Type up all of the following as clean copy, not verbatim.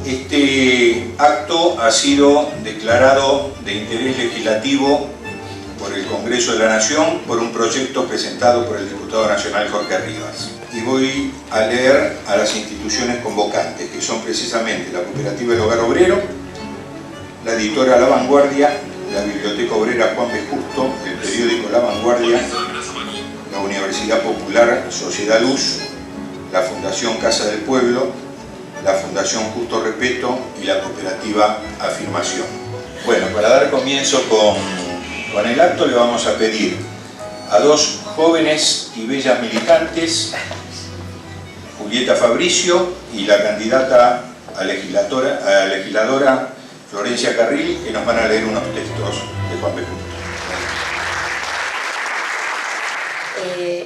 Este acto ha sido declarado de interés legislativo por el Congreso de la Nación por un proyecto presentado por el diputado nacional Jorge Rivas. Y voy a leer a las instituciones convocantes, que son precisamente la Cooperativa del Hogar Obrero, la editora La Vanguardia, la Biblioteca Obrera Juan B. Justo, el periódico La Vanguardia, la Universidad Popular Sociedad Luz, la Fundación Casa del Pueblo, la Fundación Justo Repeto y la Cooperativa Afirmación. Bueno, para dar comienzo con el acto le vamos a pedir a dos jóvenes y bellas militantes, Julieta Fabricio y la candidata a legisladora Florencia Carril, que nos van a leer unos textos de Juan B. Justo.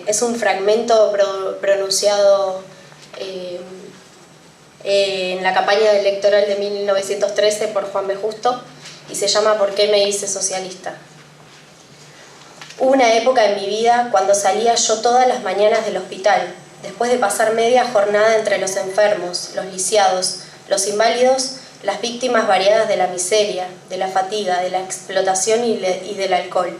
Es un fragmento pronunciado en la campaña electoral de 1913 por Juan B. Justo y se llama ¿Por qué me hice socialista? Hubo una época en mi vida cuando salía yo todas las mañanas del hospital, después de pasar media jornada entre los enfermos, los lisiados, los inválidos, las víctimas variadas de la miseria, de la fatiga, de la explotación y del alcohol.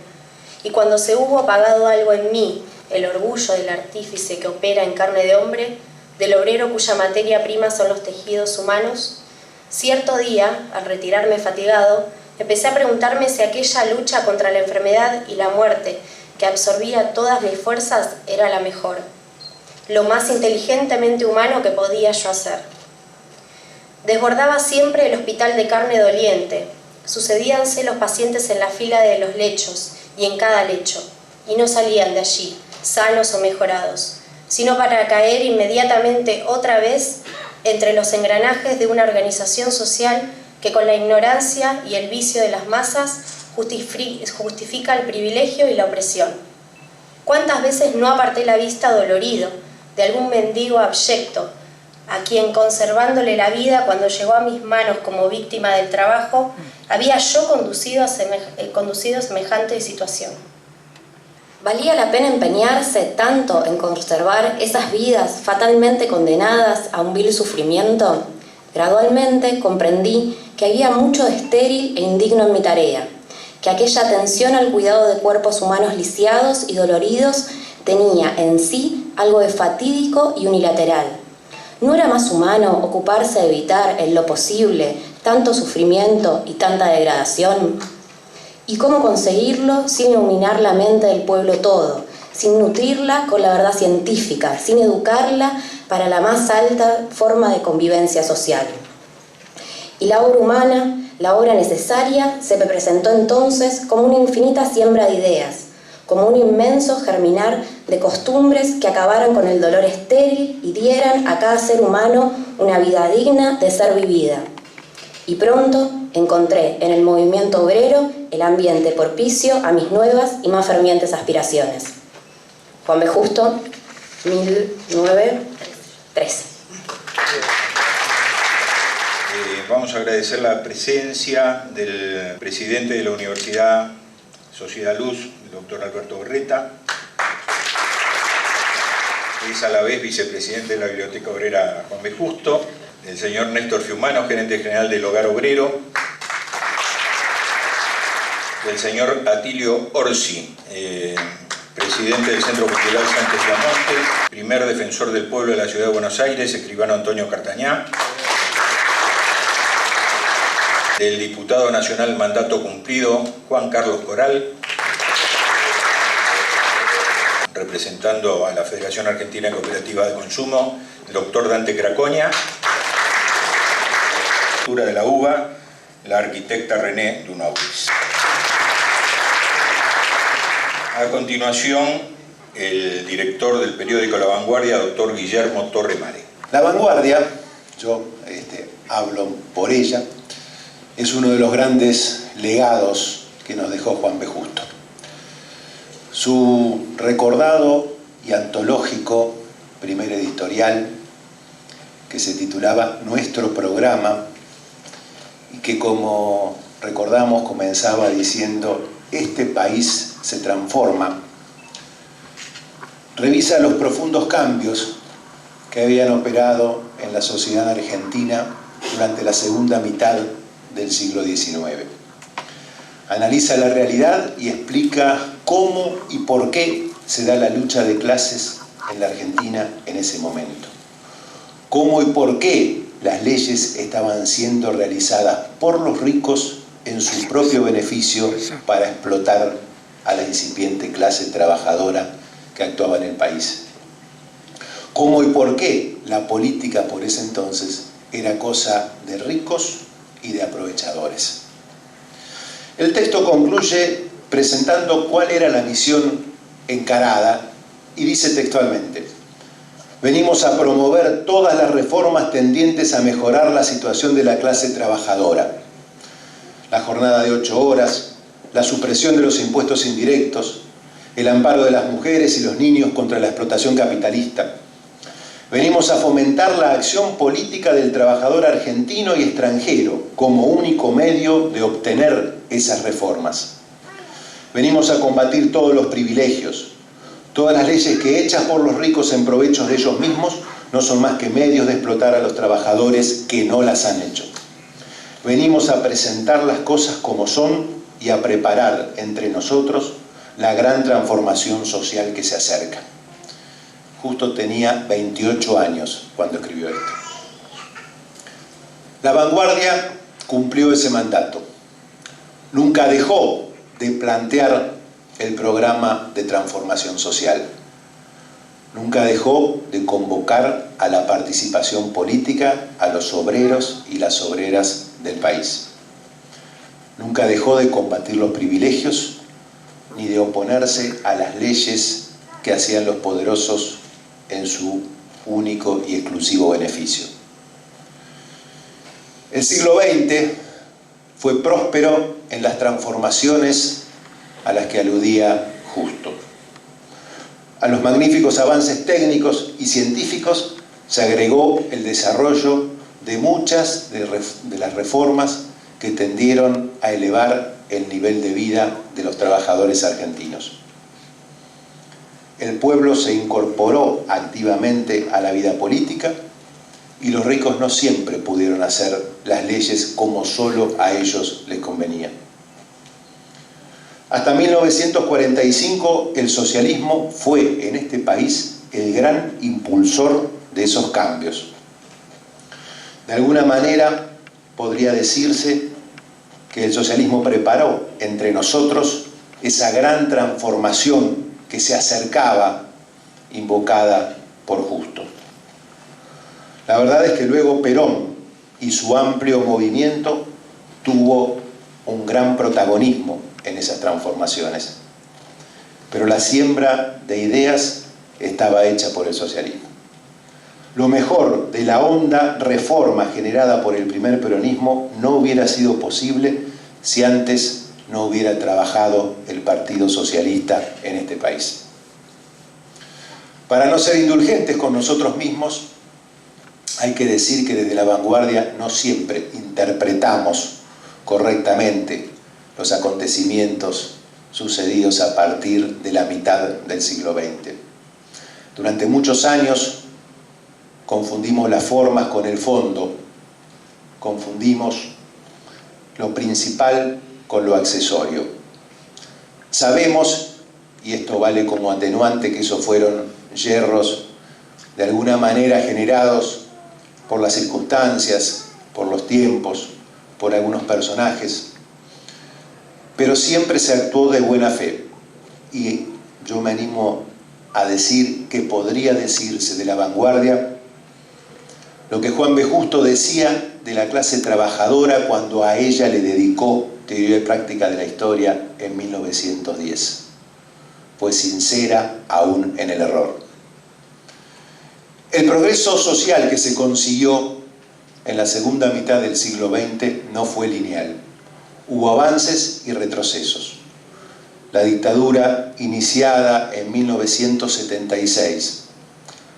Y cuando se hubo apagado algo en mí, el orgullo del artífice que opera en carne de hombre, del obrero cuya materia prima son los tejidos humanos, cierto día, al retirarme fatigado, empecé a preguntarme si aquella lucha contra la enfermedad y la muerte que absorbía todas mis fuerzas era la mejor, lo más inteligentemente humano que podía yo hacer. Desbordaba siempre el hospital de carne doliente, sucedíanse los pacientes en la fila de los lechos y en cada lecho, y no salían de allí, sanos o mejorados, sino para caer inmediatamente otra vez entre los engranajes de una organización social que con la ignorancia y el vicio de las masas justifica el privilegio y la opresión. ¿Cuántas veces no aparté la vista dolorido de algún mendigo abyecto, a quien, conservándole la vida cuando llegó a mis manos como víctima del trabajo, había yo conducido a semejante situación? ¿Valía la pena empeñarse tanto en conservar esas vidas fatalmente condenadas a un vil sufrimiento? Gradualmente comprendí que había mucho de estéril e indigno en mi tarea, que aquella atención al cuidado de cuerpos humanos lisiados y doloridos tenía en sí algo de fatídico y unilateral. ¿No era más humano ocuparse de evitar en lo posible tanto sufrimiento y tanta degradación? ¿Y cómo conseguirlo sin iluminar la mente del pueblo todo, sin nutrirla con la verdad científica, sin educarla para la más alta forma de convivencia social? Y la obra humana, la obra necesaria, se me presentó entonces como una infinita siembra de ideas, como un inmenso germinar de costumbres que acabaran con el dolor estéril y dieran a cada ser humano una vida digna de ser vivida. Y pronto encontré en el movimiento obrero el ambiente propicio a mis nuevas y más fervientes aspiraciones. Juan B. Justo, 1913. Vamos a agradecer la presencia del presidente de la Universidad Sociedad Luz, el doctor Alberto Berreta, que es a la vez vicepresidente de la Biblioteca Obrera Juan B. Justo, el señor Néstor Fiumano, gerente general del Hogar Obrero, el señor Atilio Orsi, presidente del Centro Cultural Sánchez Lamonte, primer defensor del pueblo de la Ciudad de Buenos Aires, escribano Antonio Cartañá, del diputado nacional mandato cumplido Juan Carlos Coral, representando a la Federación Argentina Cooperativa de Consumo, el doctor Dante Cracoña, de la UBA, la arquitecta René Dunauis. A continuación, el director del periódico La Vanguardia, doctor Guillermo Torremare. La Vanguardia, yo hablo por ella, es uno de los grandes legados que nos dejó Juan B. Justo. Su recordado y antológico primer editorial, que se titulaba Nuestro Programa, y que, como recordamos, comenzaba diciendo: este país se transforma, revisa los profundos cambios que habían operado en la sociedad argentina durante la segunda mitad del siglo XIX. Analiza la realidad y explica cómo y por qué se da la lucha de clases en la Argentina en ese momento. Cómo y por qué las leyes estaban siendo realizadas por los ricos en su propio beneficio para explotar a la incipiente clase trabajadora que actuaba en el país. Cómo y por qué la política por ese entonces era cosa de ricos y de aprovechadores. El texto concluye presentando cuál era la misión encarada y dice textualmente: venimos a promover todas las reformas tendientes a mejorar la situación de la clase trabajadora. La jornada de 8 horas, la supresión de los impuestos indirectos, el amparo de las mujeres y los niños contra la explotación capitalista. Venimos a fomentar la acción política del trabajador argentino y extranjero como único medio de obtener esas reformas. Venimos a combatir todos los privilegios, todas las leyes que, hechas por los ricos en provecho de ellos mismos, no son más que medios de explotar a los trabajadores que no las han hecho. Venimos a presentar las cosas como son y a preparar entre nosotros la gran transformación social que se acerca. Justo tenía 28 años cuando escribió esto. La Vanguardia cumplió ese mandato. Nunca dejó de plantear el programa de transformación social. Nunca dejó de convocar a la participación política a los obreros y las obreras del país. Nunca dejó de combatir los privilegios ni de oponerse a las leyes que hacían los poderosos en su único y exclusivo beneficio. El siglo XX fue próspero en las transformaciones a las que aludía Justo. A los magníficos avances técnicos y científicos se agregó el desarrollo de muchas de las reformas que tendieron a elevar el nivel de vida de los trabajadores argentinos. El pueblo se incorporó activamente a la vida política y los ricos no siempre pudieron hacer las leyes como solo a ellos les convenía. Hasta 1945 el socialismo fue en este país el gran impulsor de esos cambios. De alguna manera podría decirse que el socialismo preparó entre nosotros esa gran transformación que se acercaba, invocada por Justo. La verdad es que luego Perón y su amplio movimiento tuvo un gran protagonismo en esas transformaciones, pero la siembra de ideas estaba hecha por el socialismo. Lo mejor de la honda reforma generada por el primer peronismo no hubiera sido posible si antes no hubiera trabajado el Partido Socialista en este país. Para no ser indulgentes con nosotros mismos, hay que decir que desde la Vanguardia no siempre interpretamos correctamente los acontecimientos sucedidos a partir de la mitad del siglo XX. Durante muchos años confundimos las formas con el fondo, confundimos lo principal con lo accesorio. Sabemos, y esto vale como atenuante, que esos fueron yerros de alguna manera generados por las circunstancias, por los tiempos, por algunos personajes, pero siempre se actuó de buena fe. Y yo me animo a decir que podría decirse de la Vanguardia lo que Juan B. Justo decía de la clase trabajadora cuando a ella le dedicó Teoría y Práctica de la Historia en 1910. Fue sincera aún en el error. El progreso social que se consiguió en la segunda mitad del siglo XX no fue lineal. Hubo avances y retrocesos. La dictadura iniciada en 1976,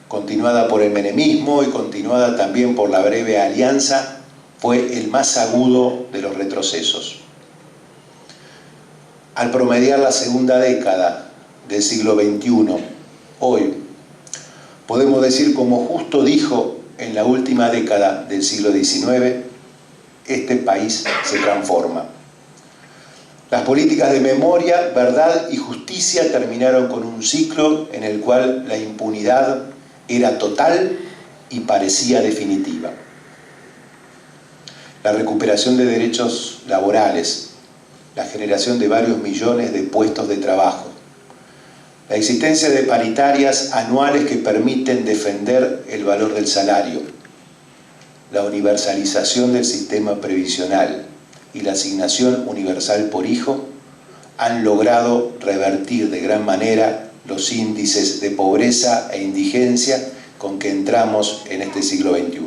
continuada por el menemismo y continuada también por la breve alianza, fue el más agudo de los retrocesos. Al promediar la segunda década del siglo XXI, hoy, podemos decir, como Justo dijo en la última década del siglo XIX, este país se transforma. Las políticas de memoria, verdad y justicia terminaron con un ciclo en el cual la impunidad era total y parecía definitiva. La recuperación de derechos laborales, la generación de varios millones de puestos de trabajo, la existencia de paritarias anuales que permiten defender el valor del salario, la universalización del sistema previsional y la asignación universal por hijo han logrado revertir de gran manera los índices de pobreza e indigencia con que entramos en este siglo XXI.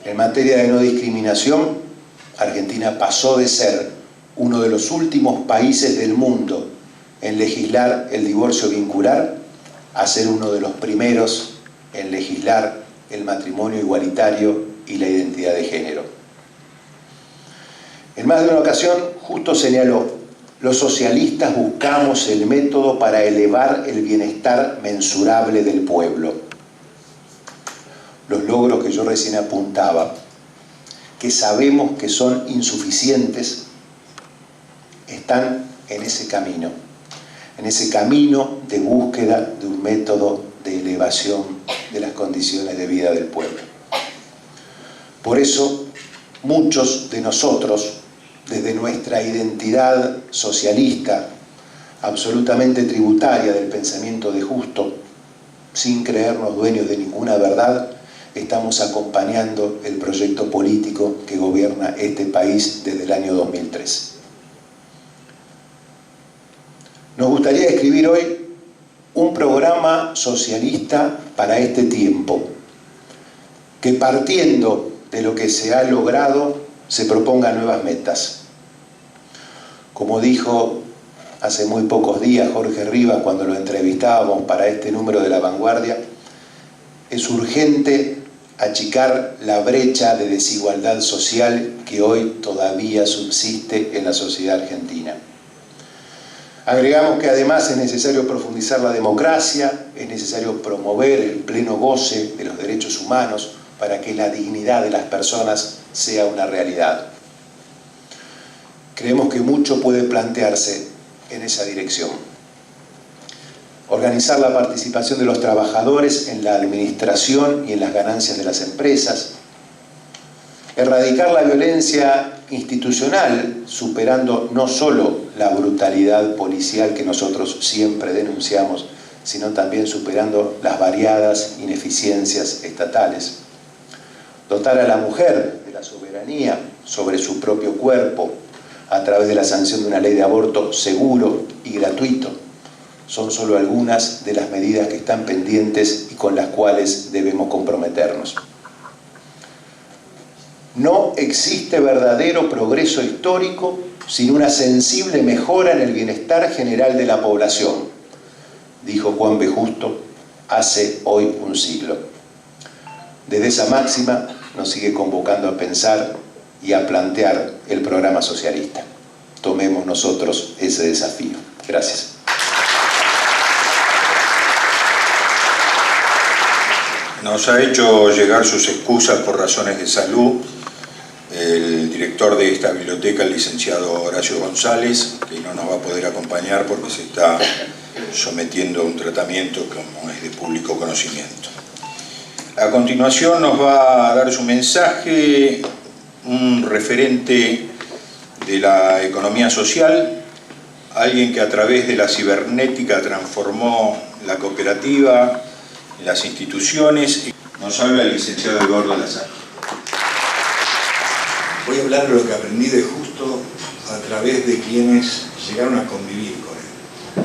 En materia de no discriminación, Argentina pasó de ser uno de los últimos países del mundo en legislar el divorcio vincular a ser uno de los primeros en legislar el matrimonio igualitario y la identidad de género. En más de una ocasión, Justo señaló: los socialistas buscamos el método para elevar el bienestar mensurable del pueblo. Los logros que yo recién apuntaba, que sabemos que son insuficientes, están en ese camino de búsqueda de un método de elevación de las condiciones de vida del pueblo. Por eso, muchos de nosotros, desde nuestra identidad socialista, absolutamente tributaria del pensamiento de Justo, sin creernos dueños de ninguna verdad, estamos acompañando el proyecto político que gobierna este país desde el año 2003. Nos gustaría escribir hoy un programa socialista para este tiempo, que partiendo de lo que se ha logrado, se proponga nuevas metas. Como dijo hace muy pocos días Jorge Rivas cuando lo entrevistábamos para este número de La Vanguardia, es urgente achicar la brecha de desigualdad social que hoy todavía subsiste en la sociedad argentina. Agregamos que además es necesario profundizar la democracia, es necesario promover el pleno goce de los derechos humanos para que la dignidad de las personas sea una realidad. Creemos que mucho puede plantearse en esa dirección. Organizar la participación de los trabajadores en la administración y en las ganancias de las empresas. Erradicar la violencia institucional, superando no solo la brutalidad policial que nosotros siempre denunciamos, sino también superando las variadas ineficiencias estatales. Dotar a la mujer de la soberanía sobre su propio cuerpo a través de la sanción de una ley de aborto seguro y gratuito. Son solo algunas de las medidas que están pendientes y con las cuales debemos comprometernos. No existe verdadero progreso histórico sin una sensible mejora en el bienestar general de la población, dijo Juan B. Justo hace hoy un siglo. Desde esa máxima nos sigue convocando a pensar y a plantear el programa socialista. Tomemos nosotros ese desafío. Gracias. Nos ha hecho llegar sus excusas por razones de salud el director de esta biblioteca, el licenciado Horacio González, que no nos va a poder acompañar porque se está sometiendo a un tratamiento como es de público conocimiento. A continuación nos va a dar su mensaje un referente de la economía social, alguien que a través de la cibernética transformó la cooperativa, las instituciones. Nos habla el licenciado Eduardo Lazar. Voy a hablar de lo que aprendí de Justo a través de quienes llegaron a convivir con él.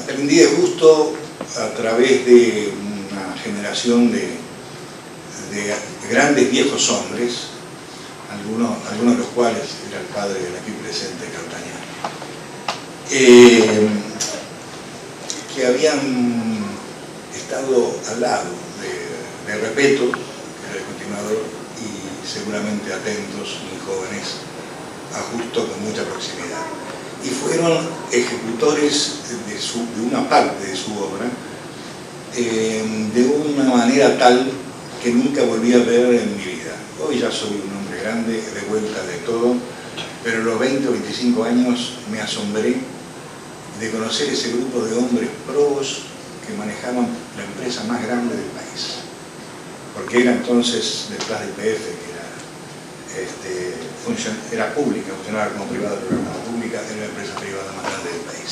Aprendí de Justo a través de una generación de grandes viejos hombres, algunos de los cuales era el padre del aquí presente, Cartañán, que habían estado al lado de Repetto, que era el continuador, y seguramente atentos, muy jóvenes, a Justo con mucha proximidad. Y fueron ejecutores de una parte de su obra, de un una manera tal que nunca volví a ver en mi vida. Hoy ya soy un hombre grande, de vuelta de todo, pero a los 20 o 25 años me asombré de conocer ese grupo de hombres probos que manejaban la empresa más grande del país. Porque era entonces, detrás de IPF, que era pública, funcionaba como privada, pero era pública, era la empresa privada más grande del país.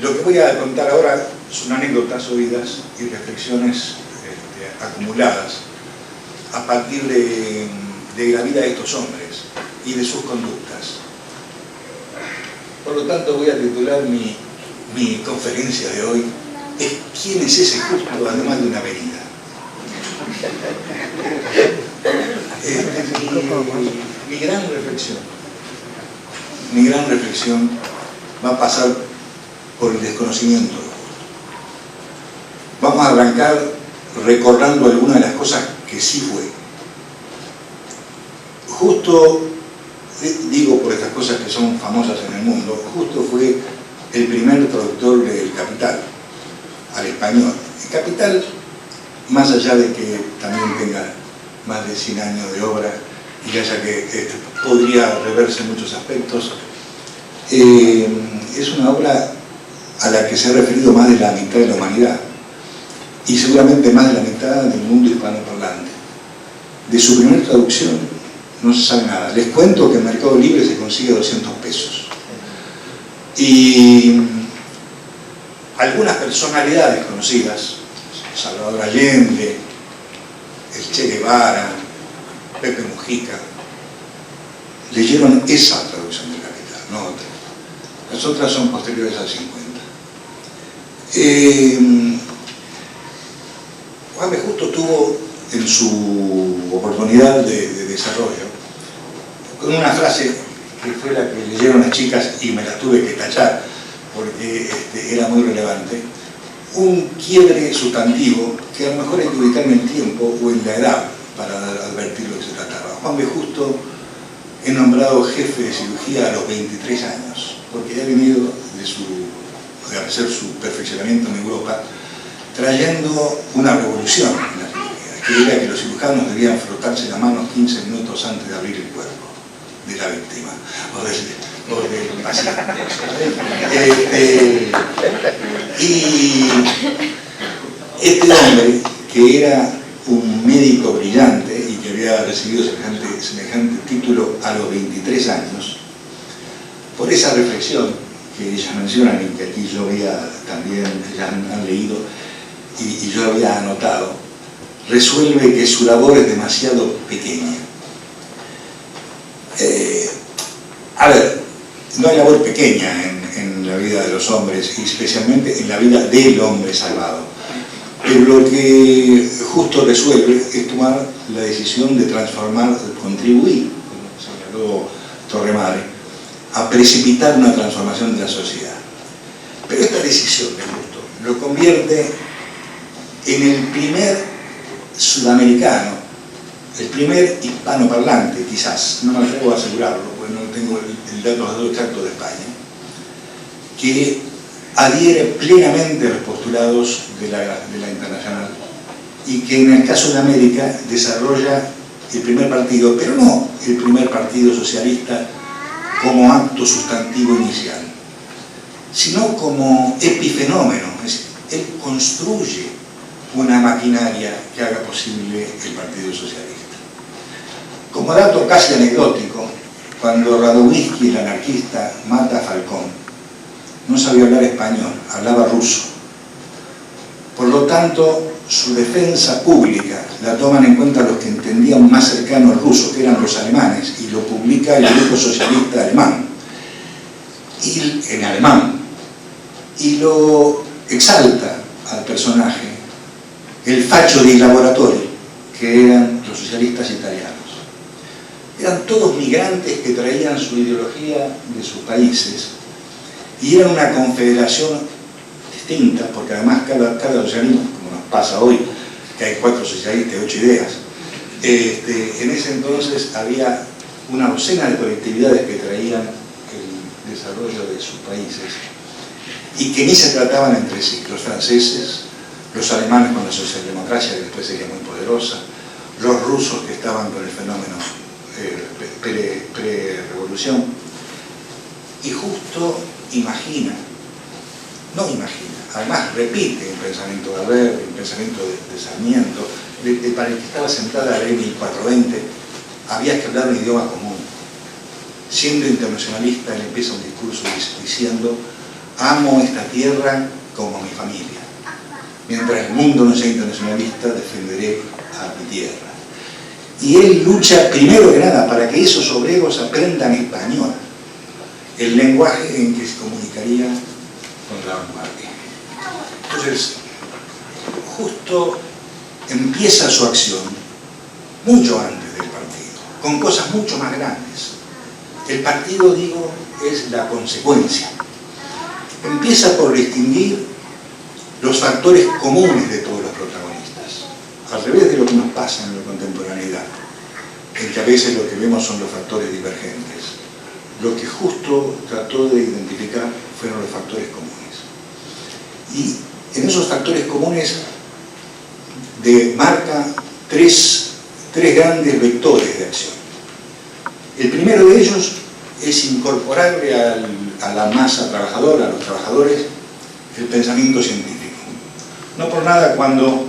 Lo que voy a contar ahora son anécdotas oídas y reflexiones acumuladas a partir de la vida de estos hombres y de sus conductas. Por lo tanto, voy a titular mi conferencia de hoy ¿quién es ese justo además de una avenida? Mi gran reflexión va a pasar por el desconocimiento. Vamos a arrancar recordando algunas de las cosas que sí fue. Justo, digo por estas cosas que son famosas en el mundo, Justo fue el primer traductor del Capital al español. El Capital, más allá de que también tenga más de 100 años de obra y haya que podría reverse en muchos aspectos, es una obra a la que se ha referido más de la mitad de la humanidad y seguramente más de la mitad del mundo hispanoparlante. De su primera traducción no se sabe nada. Les cuento que en Mercado Libre se consigue 200 pesos. Y algunas personalidades conocidas, Salvador Allende, el Che Guevara, Pepe Mujica, leyeron esa traducción del Capital, no otra. Las otras son posteriores al 50. Juan B. Justo tuvo en su oportunidad de desarrollo, con una frase que fue la que leyeron las chicas y me la tuve que tachar porque era muy relevante, un quiebre sustantivo que a lo mejor hay que ubicar en el tiempo o en la edad para advertir lo que se trataba. Juan B. Justo es nombrado jefe de cirugía a los 23 años, porque ya ha venido de hacer su perfeccionamiento en Europa, trayendo una revolución en la cirugía, que era que los cirujanos debían frotarse las manos 15 minutos antes de abrir el cuerpo de la víctima o del paciente. Y este hombre, que era un médico brillante y que había recibido semejante título a los 23 años, por esa reflexión que ellas mencionan y que aquí yo había también, ellas han leído y yo había anotado, resuelve que su labor es demasiado pequeña. A ver, no hay labor pequeña en la vida de los hombres, y especialmente en la vida del hombre salvado. Pero lo que Justo resuelve es tomar la decisión de transformar, de contribuir, como señaló Torremadre, a precipitar una transformación de la sociedad. Pero esta decisión de Justo lo convierte en el primer sudamericano, el primer hispanoparlante, quizás, no me atrevo a asegurarlo, porque no tengo el dato exacto de España, que adhiere plenamente a los postulados de la Internacional y que en el caso de América desarrolla el primer partido, pero no el primer partido socialista como acto sustantivo inicial, sino como epifenómeno. Es decir, él construye una maquinaria que haga posible el Partido Socialista. Como dato casi anecdótico, cuando Radovisky, el anarquista, mata a Falcón, no sabía hablar español, hablaba ruso. Por lo tanto, su defensa pública la toman en cuenta los que entendían más cercano al ruso, que eran los alemanes, y lo publica el Grupo Socialista Alemán, en alemán, y lo exalta al personaje el facho di laboratorio, que eran los socialistas italianos. Eran todos migrantes que traían su ideología de sus países y eran una confederación distinta, porque además cada socialismo, como nos pasa hoy, que hay 4 socialistas y 8 ideas, en ese entonces había una docena de colectividades que traían el desarrollo de sus países y que ni se trataban entre sí. Los franceses, los alemanes con la socialdemocracia, que después sería muy poderosa, los rusos que estaban con el fenómeno pre-revolución, y justo además repite el pensamiento de Albert, el pensamiento de Sarmiento, para el que estaba sentada la ley 1420, había que hablar un idioma común. Siendo internacionalista, él empieza un discurso diciendo: amo esta tierra como mi familia. Mientras el mundo no sea internacionalista, defenderé a mi tierra. Y él lucha, primero que nada, para que esos obreros aprendan español, el lenguaje en que se comunicaría con la vanguardia. Entonces, justo empieza su acción mucho antes del partido, con cosas mucho más grandes. El partido, digo, es la consecuencia. Empieza por distinguir los factores comunes de todos los protagonistas, al revés de lo que nos pasa en la contemporaneidad, en que a veces lo que vemos son los factores divergentes. Lo que justo trató de identificar fueron los factores comunes. Y en esos factores comunes marca tres grandes vectores de acción. El primero de ellos es incorporarle a la masa trabajadora, a los trabajadores, el pensamiento científico. No por nada cuando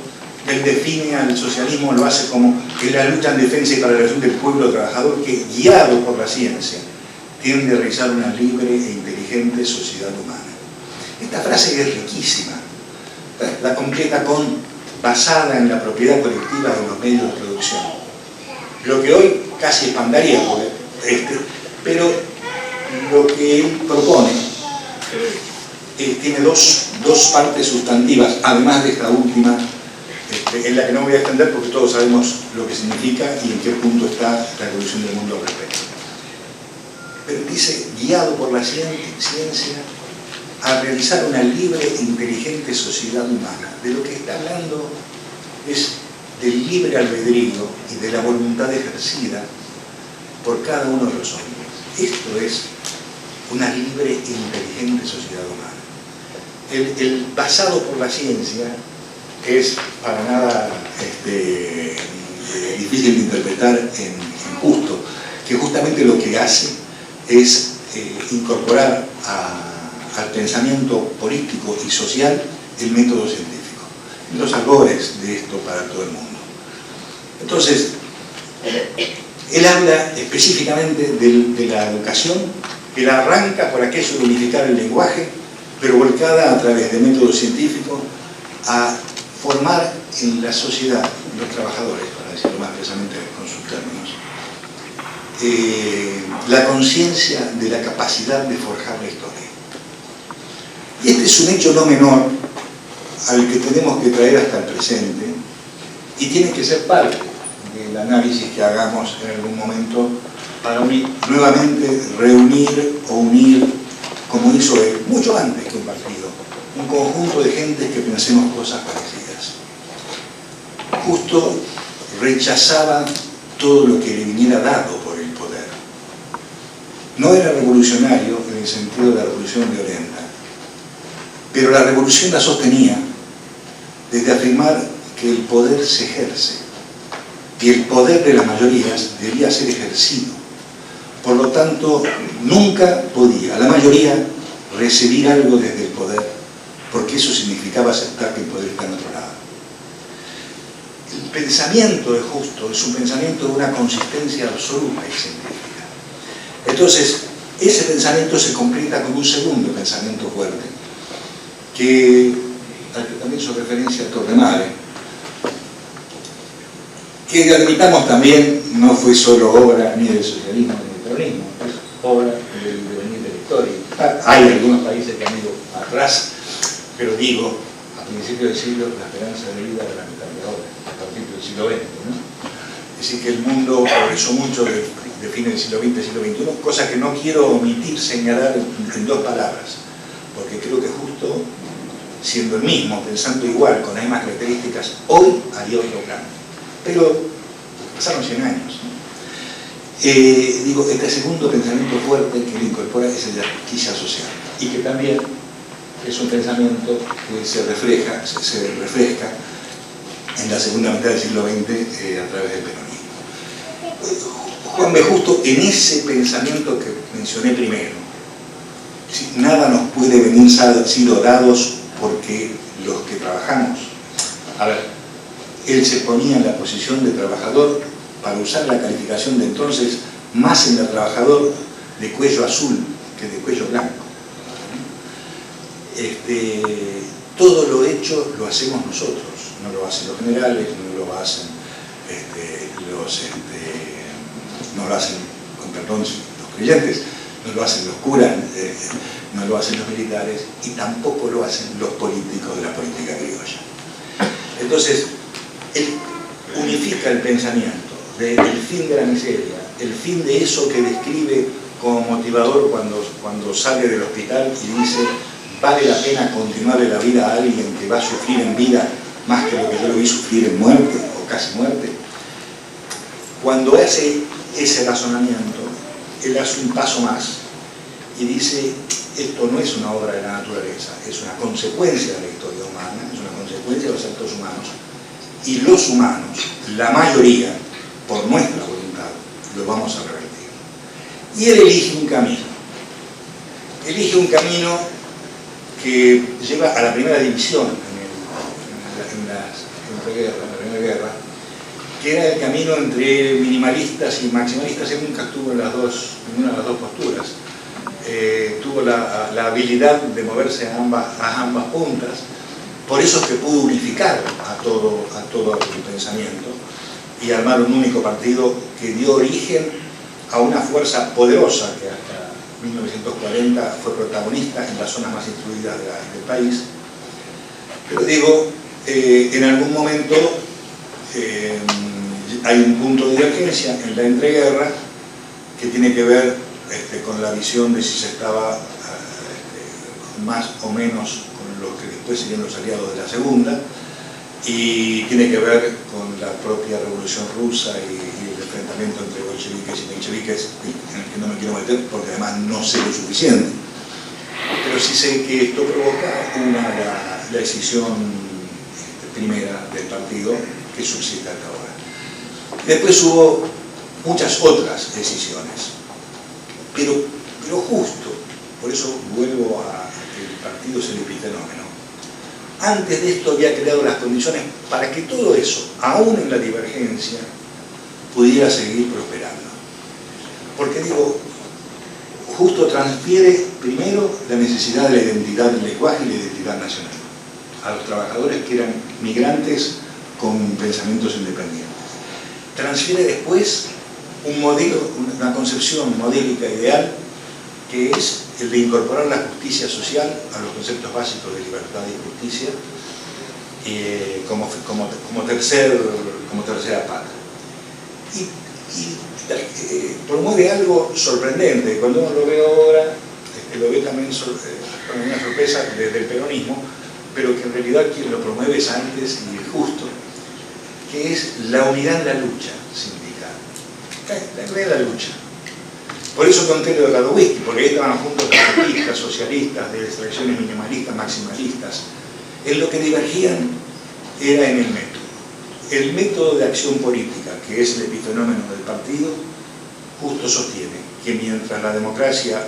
él define al socialismo lo hace como que la lucha en defensa y para la relación del pueblo trabajador que, guiado por la ciencia, tiende a realizar una libre e inteligente sociedad humana. Esta frase es riquísima. La completa con basada en la propiedad colectiva de los medios de producción. Lo que hoy casi espantaría, pero lo que él propone tiene dos partes sustantivas, además de esta última, en la que no me voy a extender porque todos sabemos lo que significa y en qué punto está la evolución del mundo al respecto. Pero dice, guiado por la ciencia, a realizar una libre e inteligente sociedad humana. De lo que está hablando es del libre albedrío y de la voluntad ejercida por cada uno de los hombres. Esto es una libre e inteligente sociedad humana. El basado por la ciencia es para nada difícil de interpretar en justo, que justamente lo que hace es incorporar al pensamiento político y social el método científico. Los albores de esto para todo el mundo. Entonces, él habla específicamente de la educación, que la arranca por aquello de unificar el lenguaje, pero volcada a través de métodos científicos a formar en la sociedad, los trabajadores, para decirlo más precisamente con sus términos, la conciencia de la capacidad de forjar la historia. Y este es un hecho no menor al que tenemos que traer hasta el presente y tiene que ser parte del análisis que hagamos en algún momento para nuevamente reunir o unir, como hizo él, mucho antes que un partido, un conjunto de gentes que pensemos cosas parecidas. Justo rechazaba todo lo que le viniera dado por el poder. No era revolucionario en el sentido de la revolución violenta, pero la revolución la sostenía desde afirmar que el poder se ejerce y el poder de las mayorías debía ser ejercido. Por lo tanto, nunca podía la mayoría recibir algo desde el poder, porque eso significaba aceptar que el poder está en otro lado. El pensamiento de Justo es un pensamiento de una consistencia absoluta y científica. Entonces, ese pensamiento se completa con un segundo pensamiento fuerte, al que también hizo referencia Torquemada, que admitamos también no fue solo obra ni del socialismo ni del peronismo, es obra del devenir de la historia. Hay algunos países que han ido atrás, pero digo, a principios del siglo la esperanza de vida era la mitad de ahora, a partir del siglo XX, ¿no? Es decir, que el mundo progresó mucho de fines del siglo XX, siglo XXI, cosa que no quiero omitir señalar en dos palabras, porque creo que Justo, siendo el mismo, pensando igual, con las mismas características, hoy haría otro cambio. Pero pasaron 100 años, ¿no? Este segundo pensamiento fuerte que le incorpora es el de la justicia social, y que también es un pensamiento que se refresca en la segunda mitad del siglo XX a través del peronismo. Juan B. Justo, en ese pensamiento que mencioné primero, nada nos puede venir sido dados porque los que trabajamos. A ver, él se ponía en la posición de trabajador, para usar la calificación de entonces, más en el trabajador de cuello azul que de cuello blanco. Todo lo hecho lo hacemos nosotros, no lo hacen los generales, no lo hacen no lo hacen, con perdón, los creyentes, no lo hacen los curas, no lo hacen los militares y tampoco lo hacen los políticos de la política criolla. Entonces, él unifica el pensamiento del fin de la miseria, el fin de eso que describe como motivador cuando sale del hospital y dice: vale la pena continuarle la vida a alguien que va a sufrir en vida más que lo que yo lo vi sufrir en muerte o casi muerte. Cuando hace ese razonamiento, él hace un paso más y dice: esto no es una obra de la naturaleza, es una consecuencia de la historia humana, es una consecuencia de los actos humanos, y los humanos, la mayoría, por nuestra voluntad, lo vamos a revertir. Y él elige un camino que lleva a la primera división en la Primera Guerra, que era el camino entre minimalistas y maximalistas. Él nunca estuvo en ninguna de las dos posturas. Tuvo la habilidad de moverse a ambas puntas, por eso es que pudo unificar a todo el pensamiento y armar un único partido que dio origen a una fuerza poderosa que hasta 1940 fue protagonista en las zonas más instruidas del país. Pero digo, en algún momento hay un punto de divergencia en la entreguerra que tiene que ver con la visión de si se estaba más o menos con lo que después serían los aliados de la segunda, y tiene que ver con la propia revolución rusa y el enfrentamiento entre bolcheviques y mencheviques, en el que no me quiero meter porque además no sé lo suficiente, pero sí sé que esto provoca la decisión primera del partido que subsiste hasta ahora. Después hubo muchas otras decisiones, pero justo, por eso vuelvo a que el partido es el epifenómeno. Antes de esto había creado las condiciones para que todo eso, aún en la divergencia, pudiera seguir prosperando. Porque digo, justo transfiere primero la necesidad de la identidad del lenguaje y la identidad nacional a los trabajadores que eran migrantes con pensamientos independientes. Transfiere después un modelo, una concepción modélica ideal, que es el de incorporar la justicia social a los conceptos básicos de libertad y justicia como tercera pata. Y promueve algo sorprendente. Cuando uno lo ve ahora, lo ve también con una sorpresa desde el peronismo, pero que en realidad quien lo promueve es antes y es justo, que es la unidad en la lucha sindical. La unidad en la lucha. Por eso conté lo de Radowisky, porque ahí estaban juntos anarquistas, socialistas, de extracciones minimalistas, maximalistas. En lo que divergían era en el método. El método de acción política, que es el epifenómeno del partido, justo sostiene que mientras la democracia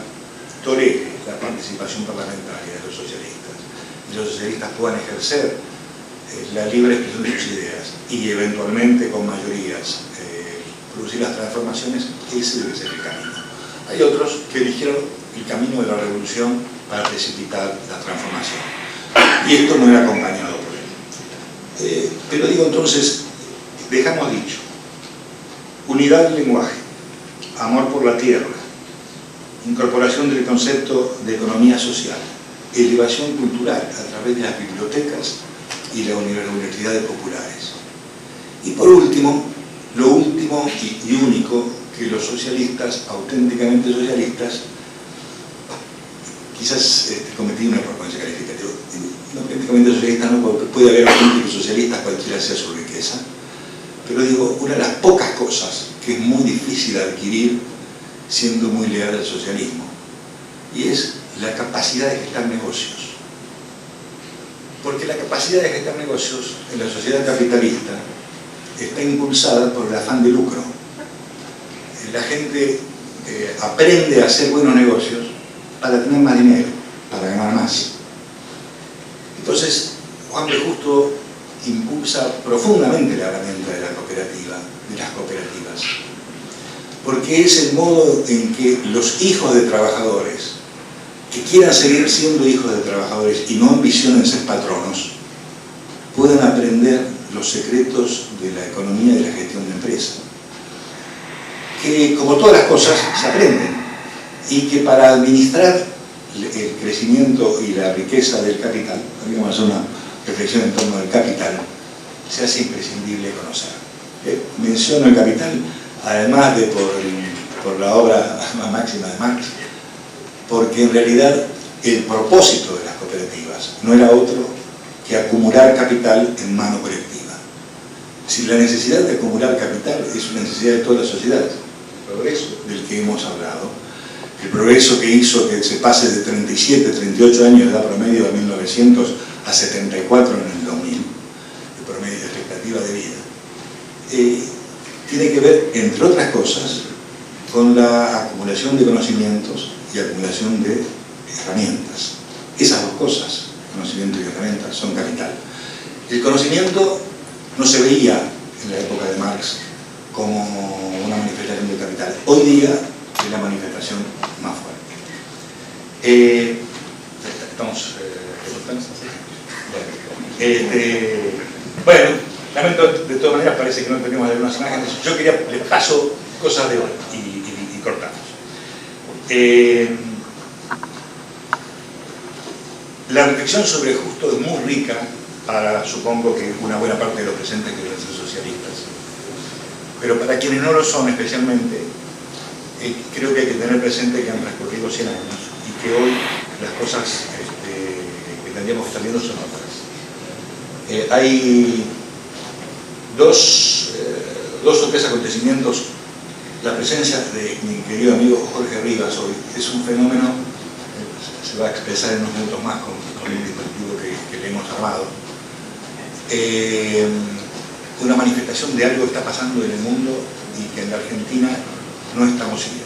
tolere la participación parlamentaria de los socialistas, y los socialistas puedan ejercer la libre expresión de sus ideas y eventualmente con mayorías producir las transformaciones, ese debe ser el camino. Hay otros que eligieron el camino de la revolución para precipitar la transformación. Y esto no era acompañado por él. Pero digo entonces, dejamos dicho, unidad del lenguaje, amor por la tierra, incorporación del concepto de economía social, elevación cultural a través de las bibliotecas y las universidades populares. Y por último, lo último y único que los socialistas, auténticamente socialistas, quizás cometí un error con ese calificativo, no auténticamente socialistas no, porque puede haber auténticos socialistas cualquiera sea su riqueza, pero digo, una de las pocas cosas que es muy difícil adquirir siendo muy leal al socialismo, y es la capacidad de gestar negocios. Porque la capacidad de gestar negocios en la sociedad capitalista está impulsada por el afán de lucro. La gente aprende a hacer buenos negocios para tener más dinero, para ganar más. Entonces, Juan B. Justo impulsa profundamente la herramienta de la cooperativa, de las cooperativas, porque es el modo en que los hijos de trabajadores que quieran seguir siendo hijos de trabajadores y no ambicionen ser patronos, puedan aprender los secretos de la economía y de la gestión de empresa. Que, como todas las cosas, se aprenden, y que para administrar el crecimiento y la riqueza del capital, vamos a hacer una reflexión en torno al capital, se hace imprescindible conocer. Menciono el capital, además de por la obra máxima de Marx, porque en realidad el propósito de las cooperativas no era otro que acumular capital en mano colectiva. Si la necesidad de acumular capital es una necesidad de toda la sociedad, el progreso del que hemos hablado, el progreso que hizo que se pase de 37, 38 años de edad promedio de 1900 a 74 en el 2000, el promedio de expectativa de vida, tiene que ver, entre otras cosas, con la acumulación de conocimientos y acumulación de herramientas. Esas dos cosas, conocimiento y herramientas, son capital. El conocimiento no se veía en la época de Marx como una manifestación de capital. Hoy día es la manifestación más fuerte. Bueno, lamento, de todas maneras parece que no tenemos algunas imágenes. Yo les paso cosas de hoy y cortamos. La reflexión sobre Justo es muy rica para, supongo, que una buena parte de los presentes que deben ser socialistas. Pero para quienes no lo son especialmente, creo que hay que tener presente que han transcurrido 100 años y que hoy las cosas que tendríamos que estar viendo son otras. Hay dos o tres acontecimientos. La presencia de mi querido amigo Jorge Rivas hoy es un fenómeno, se va a expresar en unos minutos más con el dispositivo que le hemos armado, una manifestación de algo que está pasando en el mundo y que en la Argentina no estamos siguiendo.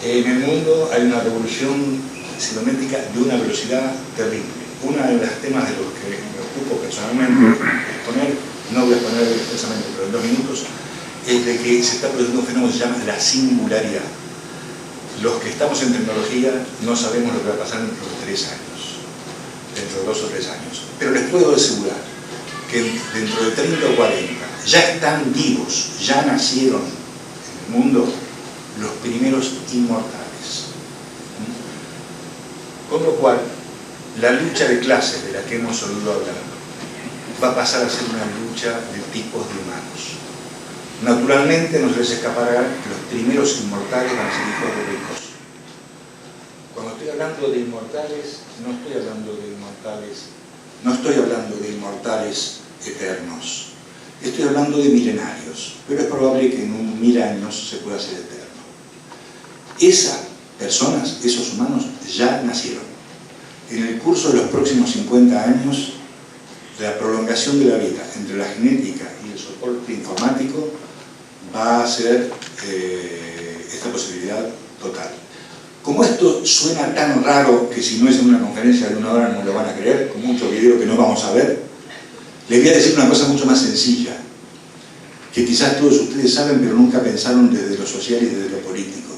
En el mundo hay una revolución cibernética de una velocidad terrible. Uno de los temas de los que me ocupo personalmente exponer, no voy a exponer expresamente, pero en 2 minutos, es de que se está produciendo un fenómeno que se llama la singularidad. Los que estamos en tecnología no sabemos lo que va a pasar dentro de 3 años, dentro de 2 o 3 años. Pero les puedo asegurar que dentro de 30 o 40 ya están vivos, ya nacieron en el mundo los primeros inmortales. Con lo cual, la lucha de clases de la que hemos oído hablar va a pasar a ser una lucha de tipos de humanos. Naturalmente no se les escapará que los primeros inmortales van a ser hijos de ricos. Cuando estoy hablando de inmortales, no estoy hablando de inmortales eternos. Estoy hablando de milenarios, pero es probable que en 1000 años se pueda ser eterno. Esas personas, esos humanos, ya nacieron. En el curso de los próximos 50 años, la prolongación de la vida entre la genética y el soporte informático va a ser esta posibilidad total. Como esto suena tan raro que si no es en una conferencia de 1 hora no lo van a creer, con mucho video que no vamos a ver, les voy a decir una cosa mucho más sencilla, que quizás todos ustedes saben, pero nunca pensaron desde lo social y desde lo político.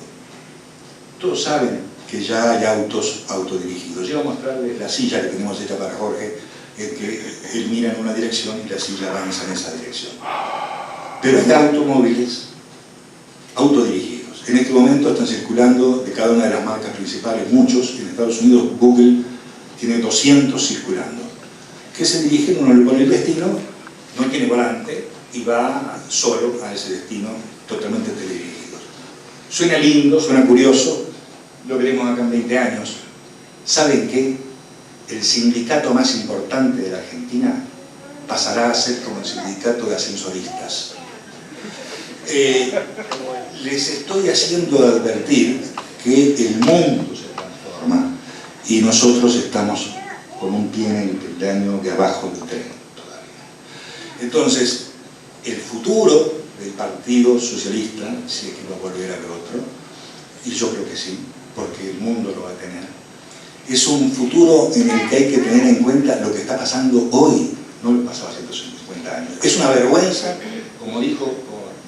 Todos saben que ya hay autos autodirigidos. Yo voy a mostrarles la silla que tenemos hecha para Jorge, en que él mira en una dirección y la silla avanza en esa dirección. Pero hay automóviles autodirigidos. En este momento están circulando de cada una de las marcas principales, muchos. En Estados Unidos Google tiene 200 circulando, que se dirigen, uno le pone el destino, no tiene volante y va solo a ese destino, totalmente teledirigido. Suena lindo, suena curioso, lo veremos acá en 20 años. ¿Saben qué? El sindicato más importante de la Argentina pasará a ser como el sindicato de ascensoristas. Les estoy haciendo advertir que el mundo se transforma y nosotros estamos con un pie en el peldaño de abajo del tren todavía. Entonces, el futuro del Partido Socialista, si es que va a volver a haber otro, y yo creo que sí, porque el mundo lo va a tener, es un futuro en el que hay que tener en cuenta lo que está pasando hoy, no lo que pasaba hace 150 años. Es una vergüenza, como dijo,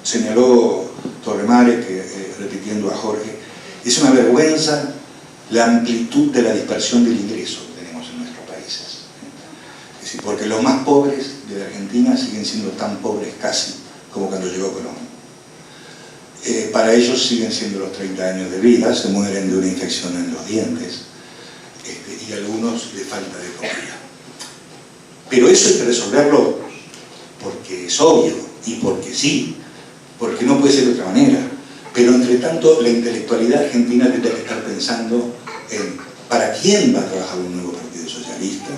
señaló Torremare, repitiendo a Jorge, es una vergüenza la amplitud de la dispersión del ingreso que tenemos en nuestros países. Es decir, porque los más pobres de la Argentina siguen siendo tan pobres casi como cuando llegó Colón. Para ellos siguen siendo los 30 años de vida, se mueren de una infección en los dientes, y a algunos de falta de comida. Pero eso hay que resolverlo porque es obvio y porque sí, porque no puede ser de otra manera. Pero entre tanto, la intelectualidad argentina tendrá que estar pensando en para quién va a trabajar un nuevo partido socialista,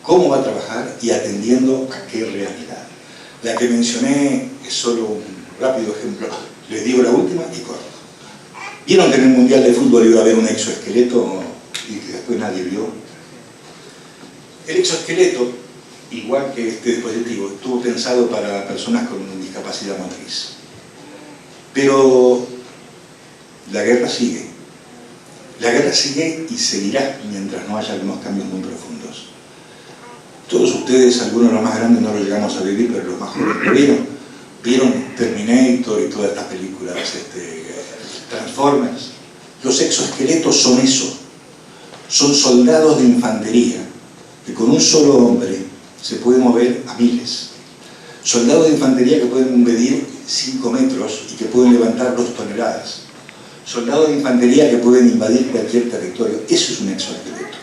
cómo va a trabajar y atendiendo a qué realidad. La que mencioné es solo un rápido ejemplo. Les digo la última y corto. ¿Vieron que en el Mundial de Fútbol iba a haber un exoesqueleto y que después nadie vio? El exoesqueleto, igual que este dispositivo, estuvo pensado para personas con discapacidad motriz. Pero la guerra sigue. La guerra sigue y seguirá mientras no haya algunos cambios muy profundos. Todos ustedes, algunos de los más grandes no lo llegamos a vivir, pero los más jóvenes lo vieron. Vieron Terminator y todas estas películas, Transformers. Los exoesqueletos son eso. Son soldados de infantería que con un solo hombre se pueden mover a miles. Soldados de infantería que pueden medir 5 metros y que pueden levantar 2 toneladas. Soldados de infantería que pueden invadir cualquier territorio. Eso es un exoesqueleto.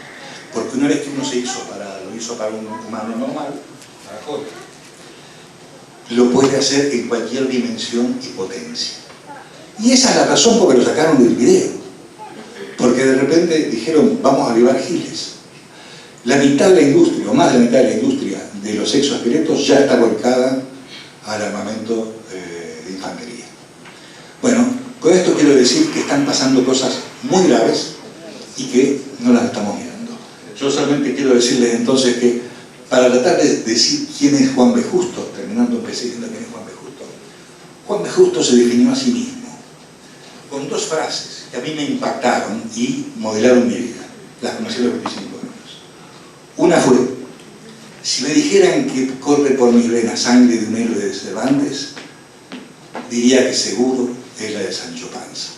Porque una vez que uno se hizo lo hizo para un humano normal, para Jorge, lo puede hacer en cualquier dimensión y potencia. Y esa es la razón por la que lo sacaron del video. Porque de repente dijeron, vamos a avivar giles. La mitad de la industria, o más de la mitad de la industria de los exoesqueletos ya está volcada al armamento de infantería. Bueno, con esto quiero decir que están pasando cosas muy graves y que no las estamos mirando. Yo solamente quiero decirles entonces que para tratar de decir quién es Juan B. Justo, terminando empecé diciendo quién es Juan B. Justo. Juan B. Justo se definió a sí mismo con 2 frases que a mí me impactaron y modelaron mi vida. Las conocí a los 25 años. Una fue, si me dijeran que corre por mis venas sangre de un héroe de Cervantes, diría que seguro es la de Sancho Panza.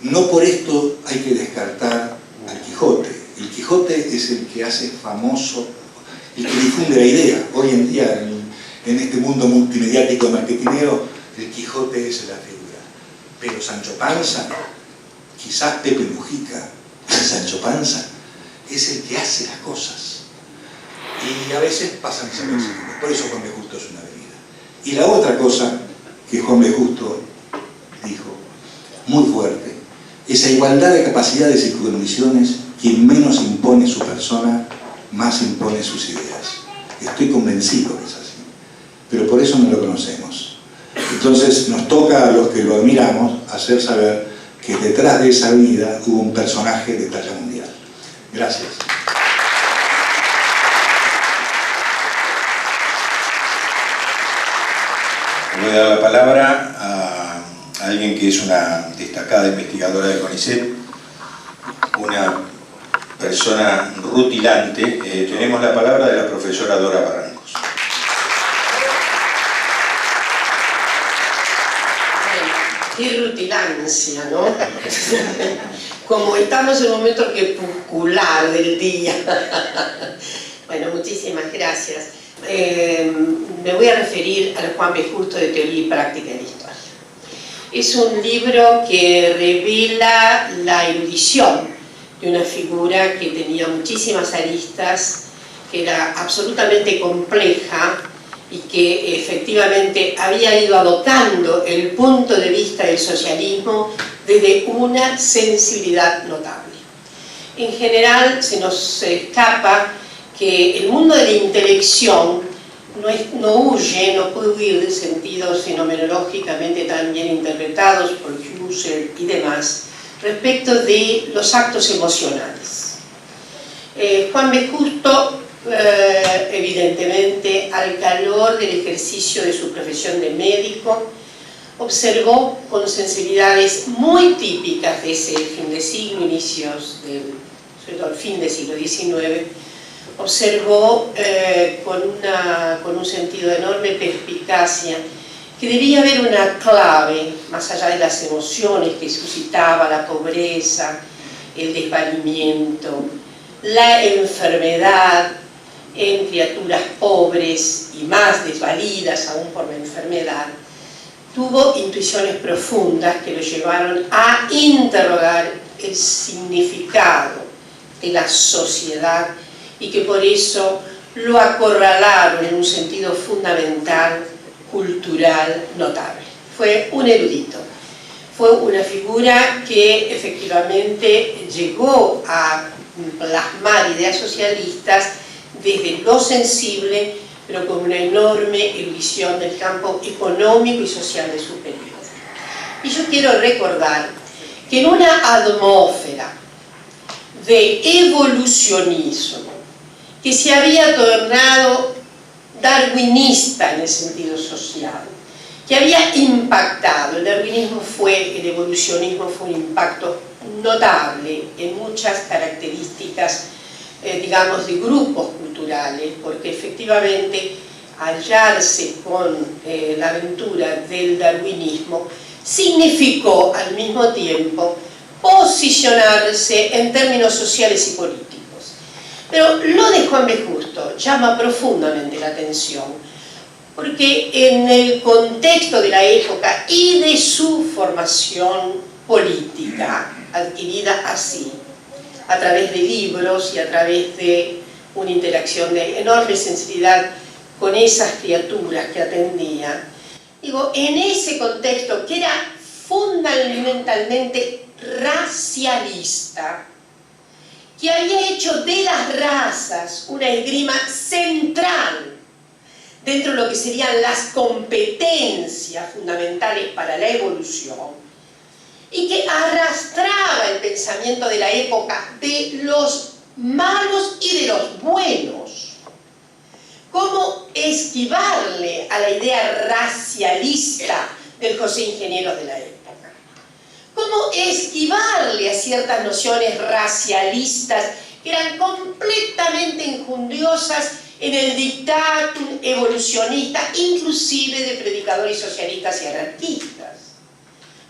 No por esto hay que descartar al Quijote. El Quijote es el que hace famoso, el que difunde la idea. Hoy en día, en este mundo multimediático marketinero, el Quijote es la figura. Pero Sancho Panza, quizás Pepe Mujica, Sancho Panza, es el que hace las cosas. Y a veces pasan desapercibidos. Por eso Juan B. Justo es una avenida. Y la otra cosa que Juan B. Justo dijo, muy fuerte, esa igualdad de capacidades y condiciones, quien menos impone su persona, más impone sus ideas. Estoy convencido que es así. Pero por eso no lo conocemos. Entonces nos toca a los que lo admiramos hacer saber que detrás de esa vida hubo un personaje de talla mundial. Gracias. Voy a dar la palabra a alguien que es una destacada investigadora de CONICET, una persona rutilante. Tenemos la palabra de la profesora Dora Barrancos. Qué rutilancia, ¿no? Como estamos en un momento crepuscular del día. Bueno, muchísimas gracias. Me voy a referir al Juan B. Justo de Teoría y Práctica de la Historia. Es un libro que revela la erudición de una figura que tenía muchísimas aristas, que era absolutamente compleja y que efectivamente había ido adoptando el punto de vista del socialismo desde una sensibilidad notable. En general se nos escapa que el mundo de la intelección no huye, no puede huir de sentidos fenomenológicamente tan bien interpretados por Husserl y demás, respecto de los actos emocionales. Juan B. Justo, evidentemente, al calor del ejercicio de su profesión de médico, observó con sensibilidades muy típicas de ese fin de siglo, sobre todo el fin del siglo XIX, observó con un sentido de enorme perspicacia que debía haber una clave, más allá de las emociones que suscitaba la pobreza, el desvalimiento, la enfermedad en criaturas pobres y más desvalidas aún por la enfermedad. Tuvo intuiciones profundas que lo llevaron a interrogar el significado de la sociedad y que por eso lo acorralaron en un sentido fundamental, cultural, notable. Fue un erudito, fue una figura que efectivamente llegó a plasmar ideas socialistas desde lo sensible, pero con una enorme erudición del campo económico y social de su periodo. Y yo quiero recordar que en una atmósfera de evolucionismo que se había tornado darwinista en el sentido social, que había impactado, el evolucionismo fue un impacto notable en muchas características, digamos, de grupos culturales, porque efectivamente hallarse con la aventura del darwinismo significó al mismo tiempo posicionarse en términos sociales y políticos. Pero lo de Juan B. Justo llama profundamente la atención, porque en el contexto de la época y de su formación política, adquirida así, a través de libros y a través de una interacción de enorme sensibilidad con esas criaturas que atendía, digo, en ese contexto que era fundamentalmente racialista, que había hecho de las razas una esgrima central dentro de lo que serían las competencias fundamentales para la evolución, y que arrastraba el pensamiento de la época de los malos y de los buenos. ¿Cómo esquivarle a la idea racialista del José Ingenieros de la época? ¿Cómo esquivarle a ciertas nociones racialistas que eran completamente injundiosas en el dictatum evolucionista, inclusive de predicadores socialistas y anarquistas?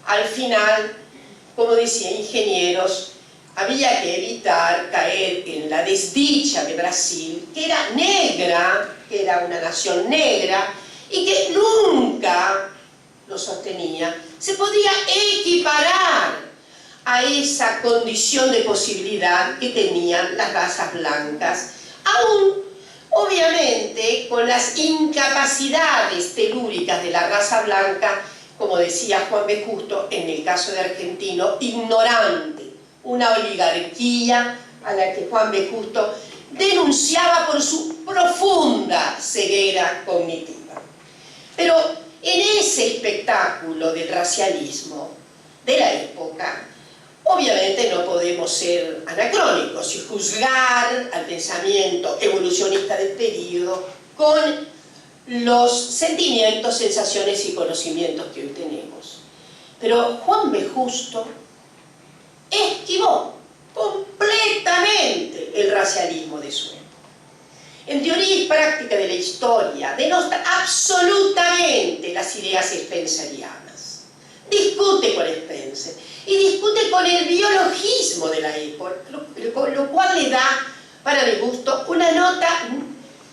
Al final, como decía Ingenieros, había que evitar caer en la desdicha de Brasil, que era negra, que era una nación negra, y que nunca, lo sostenía, se podía equiparar a esa condición de posibilidad que tenían las razas blancas, aún, obviamente, con las incapacidades telúricas de la raza blanca, como decía Juan B. Justo, en el caso de Argentino, ignorante, una oligarquía a la que Juan B. Justo denunciaba por su profunda ceguera cognitiva. Pero en ese espectáculo del racialismo de la época, obviamente no podemos ser anacrónicos y juzgar al pensamiento evolucionista del periodo con los sentimientos, sensaciones y conocimientos que hoy tenemos. Pero Juan B. Justo esquivó completamente el racialismo de su época. En teoría y práctica de la historia, denota absolutamente las ideas spencerianas. Discute con Spencer y discute con el biologismo de la época, lo cual le da, para mi gusto, una nota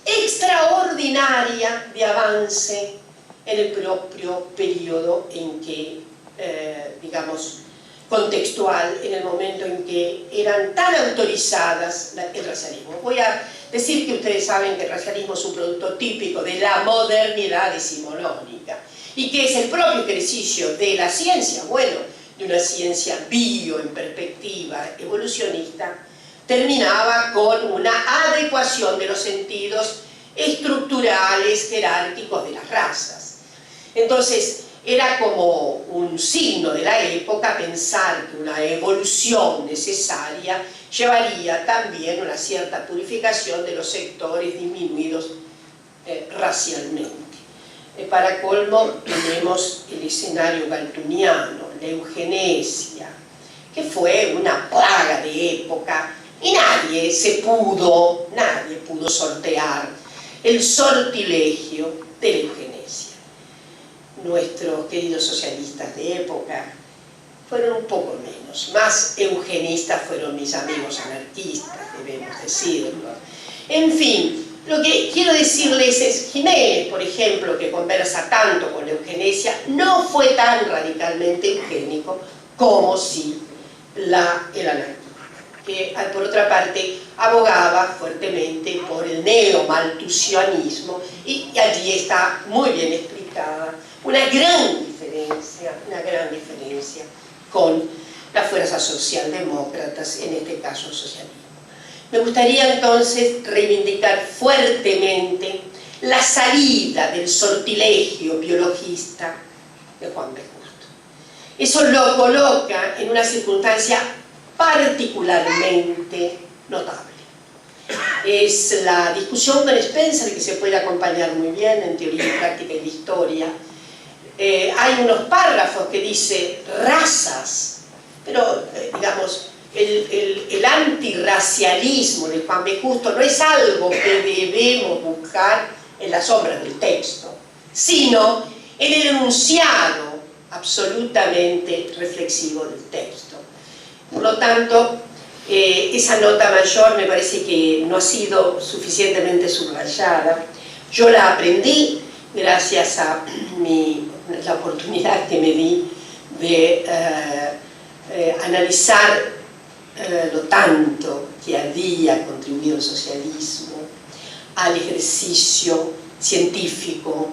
extraordinaria de avance en el propio periodo en que, digamos, contextual, en el momento en que eran tan autorizadas el racialismo. Voy a decir que ustedes saben que el racialismo es un producto típico de la modernidad decimonónica y que es el propio ejercicio de la ciencia, bueno, de una ciencia bio en perspectiva evolucionista, terminaba con una adecuación de los sentidos estructurales, jerárquicos de las razas. Entonces, era como un signo de la época pensar que una evolución necesaria llevaría también una cierta purificación de los sectores disminuidos racialmente. Para colmo tenemos el escenario galtuniano, la eugenesia, que fue una plaga de época y nadie pudo sortear el sortilegio de la eugenesia. Nuestros queridos socialistas de época fueron un poco menos, más eugenistas fueron mis amigos anarquistas, debemos decirlo. En fin, lo que quiero decirles es, Jiménez, por ejemplo, que conversa tanto con la eugenesia, no fue tan radicalmente eugénico como si el anarquismo, que por otra parte abogaba fuertemente por el neomalthusianismo, y allí está muy bien explicada una gran diferencia con las fuerzas socialdemócratas, en este caso el socialismo. Me gustaría entonces reivindicar fuertemente la salida del sortilegio biologista de Juan B. Justo. Eso lo coloca en una circunstancia particularmente notable. Es la discusión con Spencer, que se puede acompañar muy bien en Teoría y Práctica y de Historia. Hay unos párrafos que dice razas, pero digamos, el antirracialismo de Juan B. Justo no es algo que debemos buscar en las obras del texto, sino en el enunciado absolutamente reflexivo del texto. Por lo tanto, esa nota mayor me parece que no ha sido suficientemente subrayada. Yo la aprendí gracias a la oportunidad que me di de analizar lo tanto que había contribuido el socialismo al ejercicio científico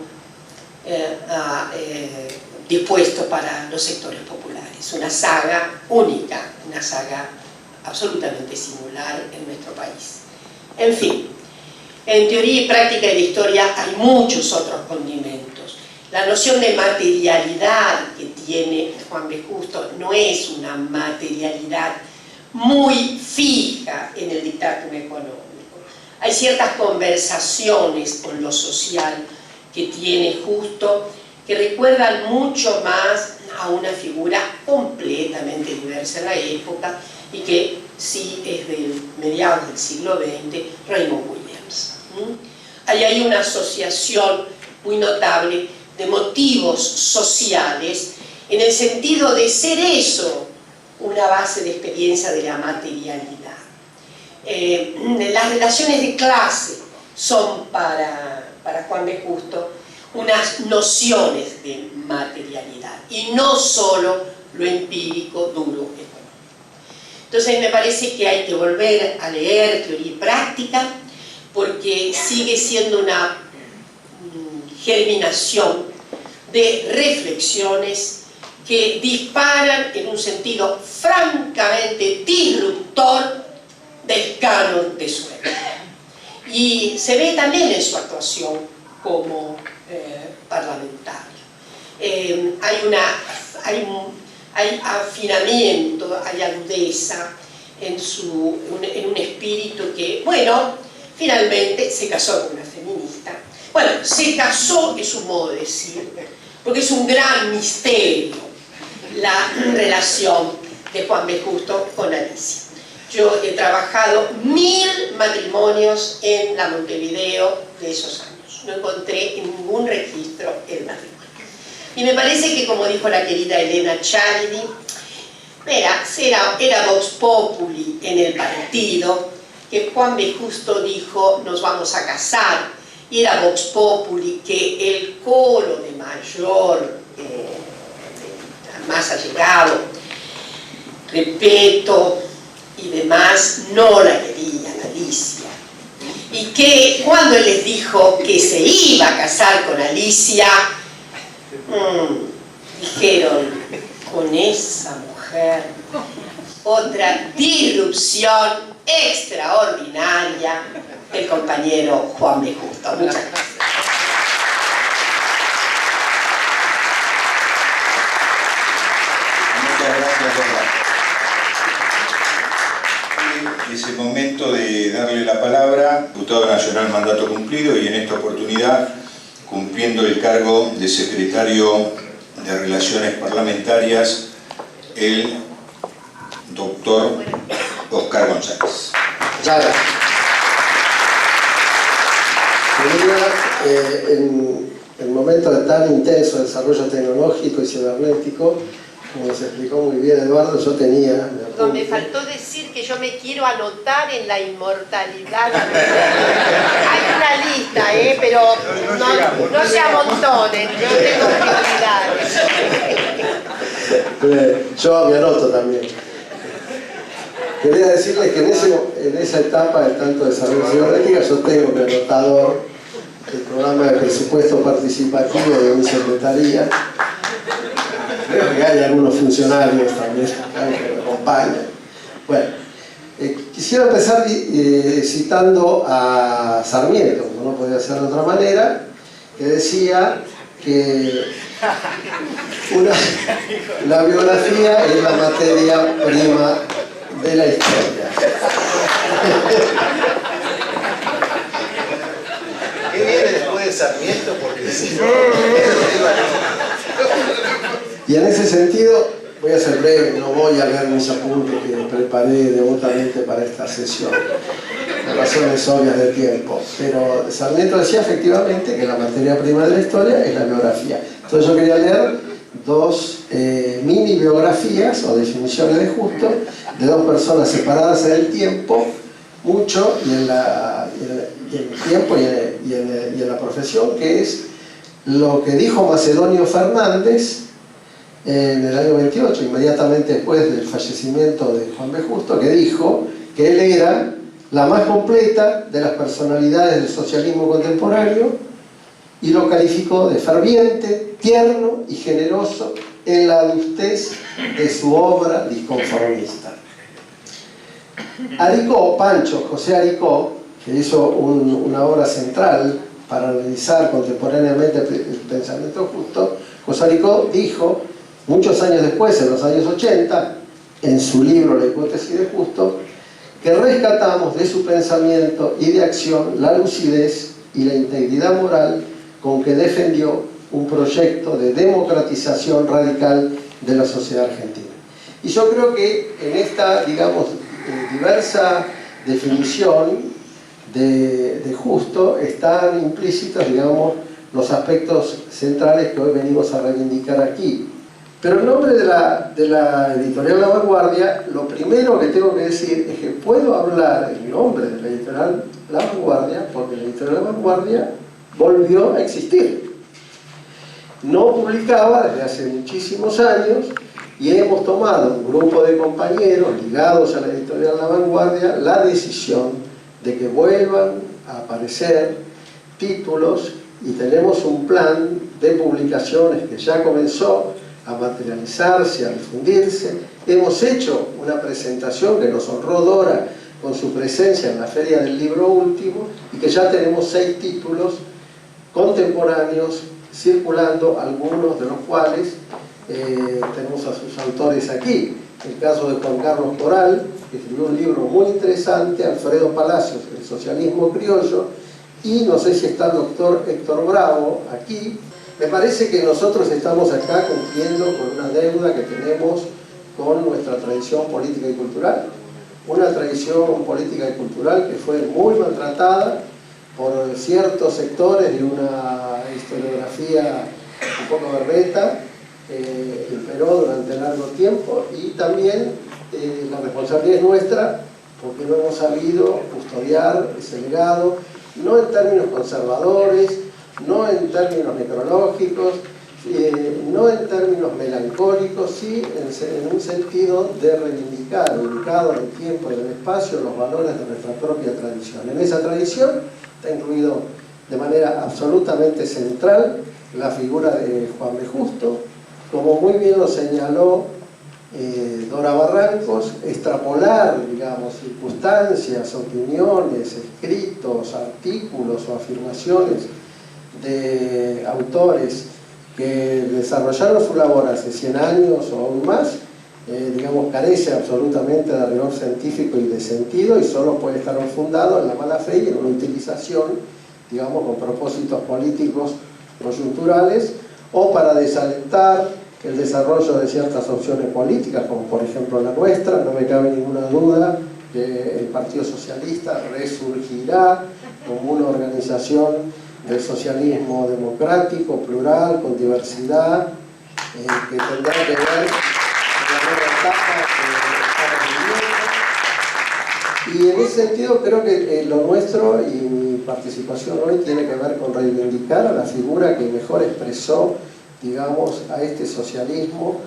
dispuesto para los sectores populares. Una saga única, una saga absolutamente singular en nuestro país. En fin, en Teoría y Práctica de la Historia hay muchos otros condimentos. La noción de materialidad que tiene Juan B. Justo no es una materialidad muy fija en el dictamen económico. Hay ciertas conversaciones con lo social que tiene Justo que recuerdan mucho más a una figura completamente diversa en la época y que sí es de mediados del siglo XX, Raymond Williams. Ahí hay una asociación muy notable de motivos sociales en el sentido de ser eso una base de experiencia de la materialidad. Las relaciones de clase son para Juan B. Justo unas nociones de materialidad y no solo lo empírico, duro, económico. Entonces me parece que hay que volver a leer Teoría y Práctica porque sigue siendo una germinación de reflexiones que disparan en un sentido francamente disruptor del canon de su época. Y se ve también en su actuación como parlamentario. Hay afinamiento, hay agudeza en un espíritu que, bueno, finalmente se casó con una feminista. Bueno, se casó es un modo de decir, porque es un gran misterio la relación de Juan B. Justo con Alicia. Yo he trabajado 1000 matrimonios en la Montevideo de esos años. No encontré en ningún registro el matrimonio. Y me parece que, como dijo la querida Elena Chalidi, era Vox Populi en el partido, que Juan B. Justo dijo, nos vamos a casar, y era Vox Populi que el coro de mayor, más allegado, Repetto y demás, no la querían, Alicia. Y que cuando él les dijo que se iba a casar con Alicia, dijeron, con esa mujer, otra disrupción extraordinaria del compañero Juan B. Justo. Muchas gracias. Es el momento de darle la palabra, diputado nacional mandato cumplido, y en esta oportunidad cumpliendo el cargo de secretario de Relaciones Parlamentarias, el doctor Oscar González. Muchas gracias. En momentos de tan intenso desarrollo tecnológico y cibernético, como se explicó muy bien Eduardo, yo tenía... Perdón, me faltó decir que yo me quiero anotar en la inmortalidad. Hay una lista, pero no se amontonen, yo tengo prioridades. Yo me anoto también. Quería decirles que en esa etapa de tanto desarrollo cibernético yo tengo mi anotador, el programa de presupuesto participativo de mi secretaría. Creo que hay algunos funcionarios también que me acompañan. Bueno, quisiera empezar citando a Sarmiento, como no podía ser de otra manera, que decía que la biografía es la materia prima de la historia. ¿Qué viene después de Sarmiento? Porque si no... Y en ese sentido, voy a ser breve, no voy a leer mis apuntes que preparé devotamente para esta sesión, por razones obvias de tiempo. Pero Sarmiento decía efectivamente que la materia prima de la historia es la biografía. Entonces yo quería leer dos mini biografías o definiciones de Justo de dos personas separadas en el tiempo, mucho, y en el tiempo y en la profesión, que es lo que dijo Macedonio Fernández en el año 28, inmediatamente después del fallecimiento de Juan B. Justo, que dijo que él era la más completa de las personalidades del socialismo contemporáneo y lo calificó de ferviente, tierno y generoso en la adustez de su obra disconformista. Aricó, Pancho José Aricó, que hizo una obra central para analizar contemporáneamente el pensamiento Justo, José Aricó dijo, muchos años después, en los años 80, en su libro La hipótesis de Justo, que rescatamos de su pensamiento y de acción la lucidez y la integridad moral con que defendió un proyecto de democratización radical de la sociedad argentina. Y yo creo que en esta, digamos, diversa definición de Justo están implícitos, digamos, los aspectos centrales que hoy venimos a reivindicar aquí. Pero en nombre de la editorial La Vanguardia, lo primero que tengo que decir es que puedo hablar en nombre de la editorial La Vanguardia porque la editorial La Vanguardia volvió a existir. No publicaba desde hace muchísimos años y hemos tomado un grupo de compañeros ligados a la editorial La Vanguardia la decisión de que vuelvan a aparecer títulos y tenemos un plan de publicaciones que ya comenzó a materializarse, a difundirse. Hemos hecho una presentación que nos honró Dora con su presencia en la Feria del Libro Último y que ya tenemos 6 títulos contemporáneos circulando, algunos de los cuales tenemos a sus autores aquí. El caso de Juan Carlos Coral, que escribió un libro muy interesante, Alfredo Palacios, El socialismo criollo, y no sé si está el doctor Héctor Bravo aquí. Me parece que nosotros estamos acá cumpliendo con una deuda que tenemos con nuestra tradición política y cultural. Una tradición política y cultural que fue muy maltratada por ciertos sectores de una historiografía un poco berreta, imperó durante largo tiempo, y también la responsabilidad es nuestra porque no hemos sabido custodiar ese legado, no en términos conservadores, no en términos necrológicos, no en términos melancólicos, sí en un sentido de reivindicar, ubicado en el tiempo y en el espacio, los valores de nuestra propia tradición. En esa tradición está incluido de manera absolutamente central la figura de Juan B. Justo, como muy bien lo señaló Dora Barrancos, extrapolar, digamos, circunstancias, opiniones, escritos, artículos o afirmaciones de autores que desarrollaron su labor hace 100 años o aún más, digamos, carece absolutamente de rigor científico y de sentido, y solo puede estar fundado en la mala fe y en una utilización, digamos, con propósitos políticos coyunturales, o para desalentar el desarrollo de ciertas opciones políticas, como por ejemplo la nuestra. No me cabe ninguna duda que el Partido Socialista resurgirá como una organización del socialismo democrático, plural, con diversidad, que tendrá que ver con la nueva etapa que estamos viviendo. Y en ese sentido creo que lo nuestro y mi participación hoy tiene que ver con reivindicar a la figura que mejor expresó, digamos, a este socialismo,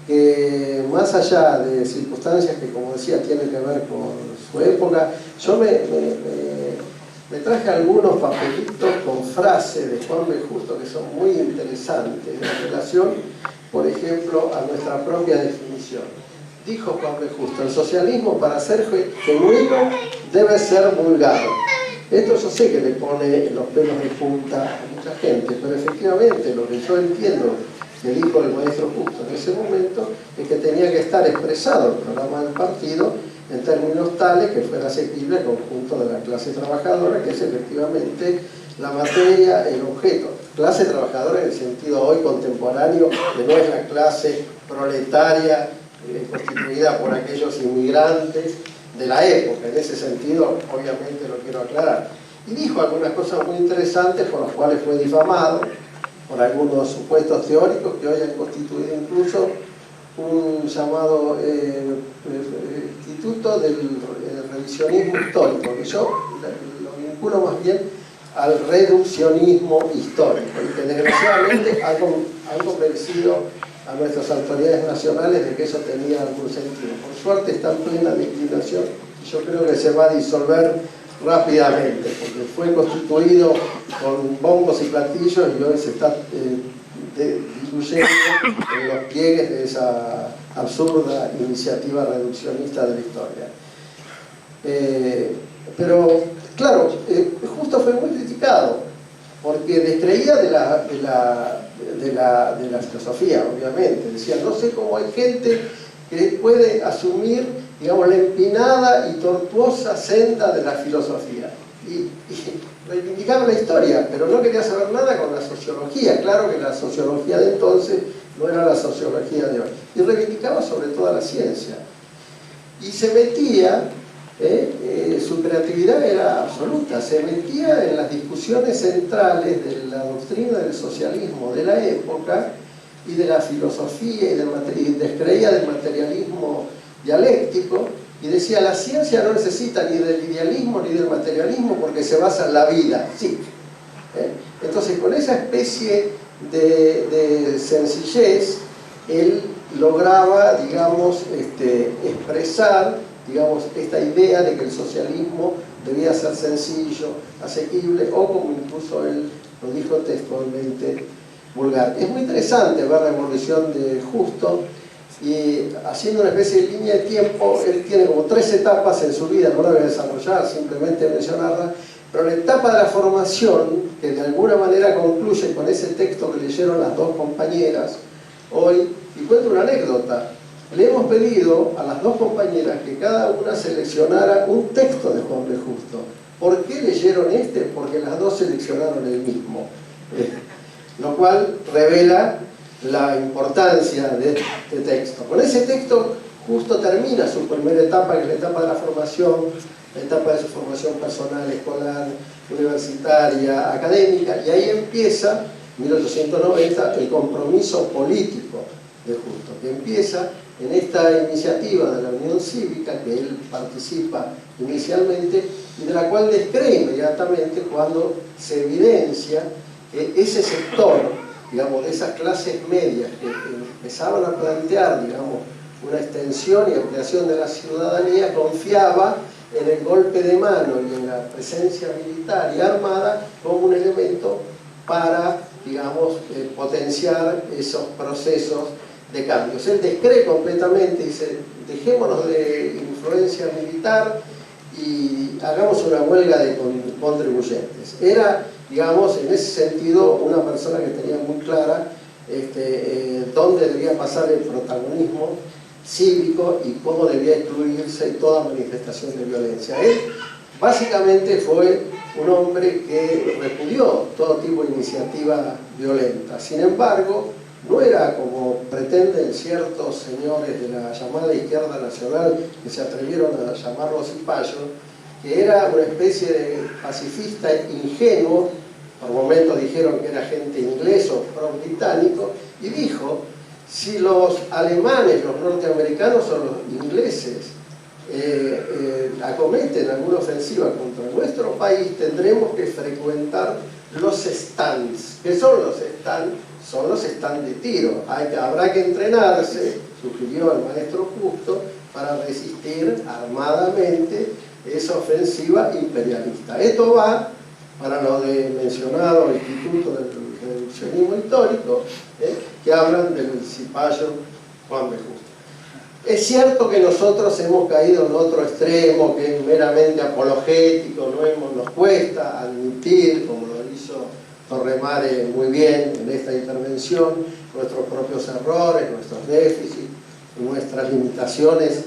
que más allá de circunstancias que, como decía, tienen que ver con su época, yo me traje algunos papelitos con frases de Juan B. Justo que son muy interesantes en relación, por ejemplo, a nuestra propia definición. Dijo Juan B. Justo: el socialismo, para ser genuino, debe ser vulgar. Esto yo sé que le pone los pelos de punta a mucha gente, pero efectivamente lo que yo entiendo que dijo el maestro Justo en ese momento es que tenía que estar expresado el programa del partido en términos tales que fuera asequible al conjunto de la clase trabajadora, que es efectivamente la materia, el objeto. Clase trabajadora en el sentido hoy contemporáneo, que no es la clase proletaria constituida por aquellos inmigrantes de la época. En ese sentido, obviamente, lo quiero aclarar. Y dijo algunas cosas muy interesantes por las cuales fue difamado por algunos supuestos teóricos que hoy han constituido incluso un llamado Instituto del Revisionismo Histórico, que yo lo vinculo más bien al reduccionismo histórico, y que desgraciadamente han convencido a nuestras autoridades nacionales de que eso tenía algún sentido. Por suerte está en plena declinación y yo creo que se va a disolver rápidamente, porque fue constituido con bombos y platillos y hoy se está diluyendo en los pliegues de esa absurda iniciativa reduccionista de la historia. Pero, claro, Justo fue muy criticado, porque descreía de la filosofía, obviamente. Decía: no sé cómo hay gente que puede asumir, digamos, la empinada y tortuosa senda de la filosofía. Y reivindicaba la historia, pero no quería saber nada con la sociología. Claro que la sociología de entonces no era la sociología de hoy. Y reivindicaba sobre todo la ciencia. Y se metía, su creatividad era absoluta, se metía en las discusiones centrales de la doctrina del socialismo de la época y de la filosofía, y descreía del materialismo dialéctico, y decía: la ciencia no necesita ni del idealismo ni del materialismo porque se basa en la vida, sí. Entonces, con esa especie de sencillez, él lograba, digamos, expresar, digamos, esta idea de que el socialismo debía ser sencillo, asequible, o, como incluso él lo dijo textualmente, vulgar. Es muy interesante ver la evolución de Justo, y haciendo una especie de línea de tiempo, él tiene como 3 etapas en su vida. No la voy a desarrollar, simplemente mencionarla, pero la etapa de la formación, que de alguna manera concluye con ese texto que leyeron las 2 compañeras hoy, y cuento una anécdota. Le hemos pedido a las 2 compañeras que cada una seleccionara un texto de Juan B. Justo. ¿Por qué leyeron este? Porque las 2 seleccionaron el mismo. Lo cual revela la importancia de este texto. Con ese texto Justo termina su primera etapa, que es la etapa de la formación, la etapa de su formación personal, escolar, universitaria, académica, y ahí empieza, en 1890, el compromiso político de Justo, que empieza en esta iniciativa de la Unión Cívica, que él participa inicialmente, y de la cual descree inmediatamente cuando se evidencia que ese sector, digamos, de esas clases medias que empezaban a plantear, digamos, una extensión y ampliación de la ciudadanía, confiaba en el golpe de mano y en la presencia militar y armada como un elemento para, digamos, potenciar esos procesos de cambios. Él descree completamente, dice: dejémonos de influencia militar y hagamos una huelga de contribuyentes. Era, digamos, en ese sentido, una persona que tenía muy clara dónde debía pasar el protagonismo cívico y cómo debía excluirse toda manifestación de violencia. Él básicamente fue un hombre que repudió todo tipo de iniciativa violenta. Sin embargo, no era como pretenden ciertos señores de la llamada izquierda nacional que se atrevieron a llamarlo Cipayos, que era una especie de pacifista ingenuo. Por momentos dijeron que era agente inglés o pro-británico, y dijo: si los alemanes, los norteamericanos o los ingleses acometen alguna ofensiva contra nuestro país, tendremos que frecuentar los stands. ¿Qué son los stands? Son los stands de tiro. Habrá que entrenarse, sugirió el maestro Justo, para resistir armadamente esa ofensiva imperialista. Esto va para lo de mencionado Instituto del Reduccionismo Histórico, que hablan del cipayo Juan B. Justo. Es cierto que nosotros hemos caído en otro extremo, que es meramente apologético, nos cuesta admitir, como lo hizo Torremare muy bien en esta intervención, nuestros propios errores, nuestros déficits, nuestras limitaciones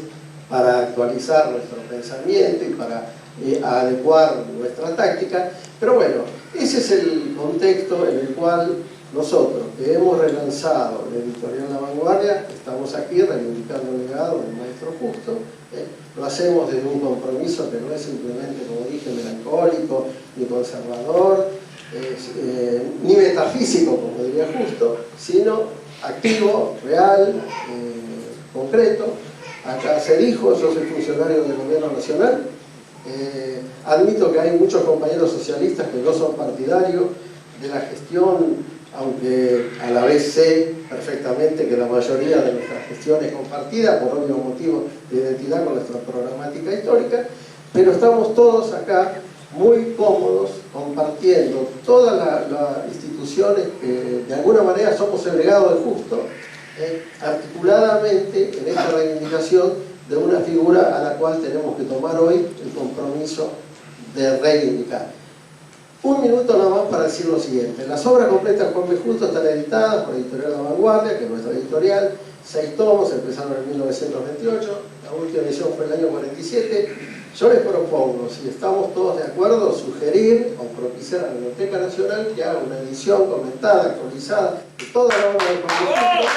para actualizar nuestro pensamiento y para adecuar nuestra táctica, pero bueno, ese es el contexto en el cual nosotros, que hemos relanzado la editorial La Vanguardia, estamos aquí reivindicando el legado del maestro Justo. Lo hacemos desde un compromiso que no es simplemente, como dije, melancólico, ni conservador, ni metafísico, como diría Justo, sino activo, real, concreto. Acá se dijo: yo soy funcionario del gobierno nacional. Admito que hay muchos compañeros socialistas que no son partidarios de la gestión, aunque a la vez sé perfectamente que la mayoría de nuestra gestión es compartida por obvios motivos de identidad con nuestra programática histórica, pero estamos todos acá muy cómodos compartiendo todas las instituciones que de alguna manera somos el legado de Justo, articuladamente en esta reivindicación de una figura a la cual tenemos que tomar hoy el compromiso de reivindicar. Un minuto nada más para decir lo siguiente: las obras completas de Juan B. Justo están editadas por Editorial La Vanguardia, que es nuestra editorial. 6 tomos, empezaron en 1928, la última edición fue el año 47. Yo les propongo, si estamos todos de acuerdo, sugerir o propiciar a la Biblioteca Nacional que haga una edición comentada, actualizada de toda la obra de Juan B. Justo.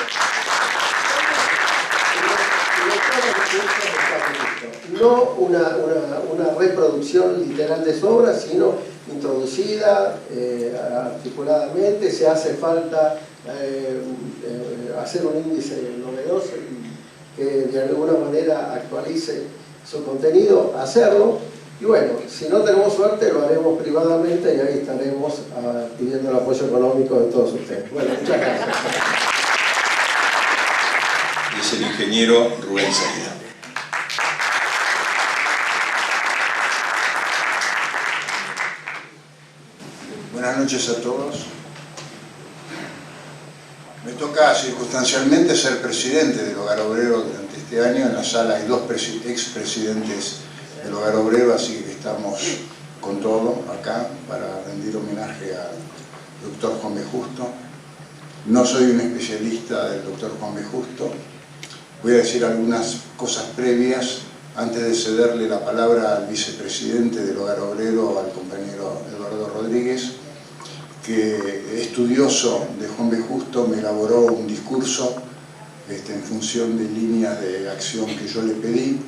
No una reproducción literal de su obra, sino introducida articuladamente. Si hace falta hacer un índice novedoso y que de alguna manera actualice su contenido, hacerlo. Y bueno, si no tenemos suerte, lo haremos privadamente y ahí estaremos pidiendo el apoyo económico de todos ustedes. Bueno, muchas gracias. Es el ingeniero Rubén Saida. Buenas noches a todos. Me toca circunstancialmente ser presidente del Hogar Obrero durante este año. En la sala hay 2 expresidentes del Hogar Obrero, así que estamos con todo acá para rendir homenaje al doctor Juan B. Justo. No soy un especialista del doctor Juan B. Justo. Voy a decir algunas cosas previas antes de cederle la palabra al vicepresidente del Hogar Obrero, al compañero Eduardo Rodríguez, que estudioso de Juan B. Justo me elaboró un discurso en función de líneas de acción que yo le pedí,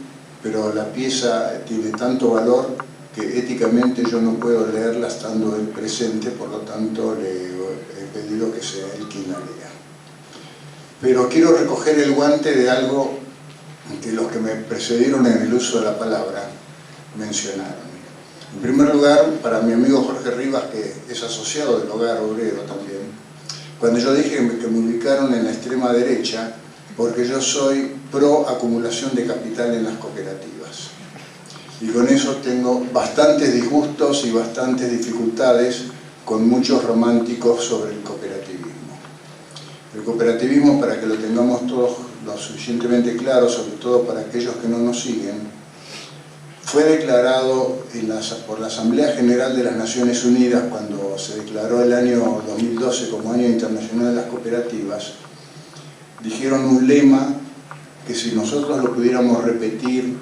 pero la pieza tiene tanto valor que éticamente yo no puedo leerla estando él presente, por lo tanto le he pedido que sea él quien la lea. Pero quiero recoger el guante de algo que los que me precedieron en el uso de la palabra mencionaron. En primer lugar, para mi amigo Jorge Rivas, que es asociado del Hogar Obrero también, cuando yo dije que me ubicaron en la extrema derecha, porque yo soy pro acumulación de capital en las cooperativas. Y con eso tengo bastantes disgustos y bastantes dificultades con muchos románticos sobre el cooperativismo. El cooperativismo, para que lo tengamos todos lo suficientemente claro, sobre todo para aquellos que no nos siguen, fue declarado por la Asamblea General de las Naciones Unidas, cuando se declaró el año 2012 como Año Internacional de las Cooperativas. Dijeron un lema que que si nosotros lo pudiéramos repetir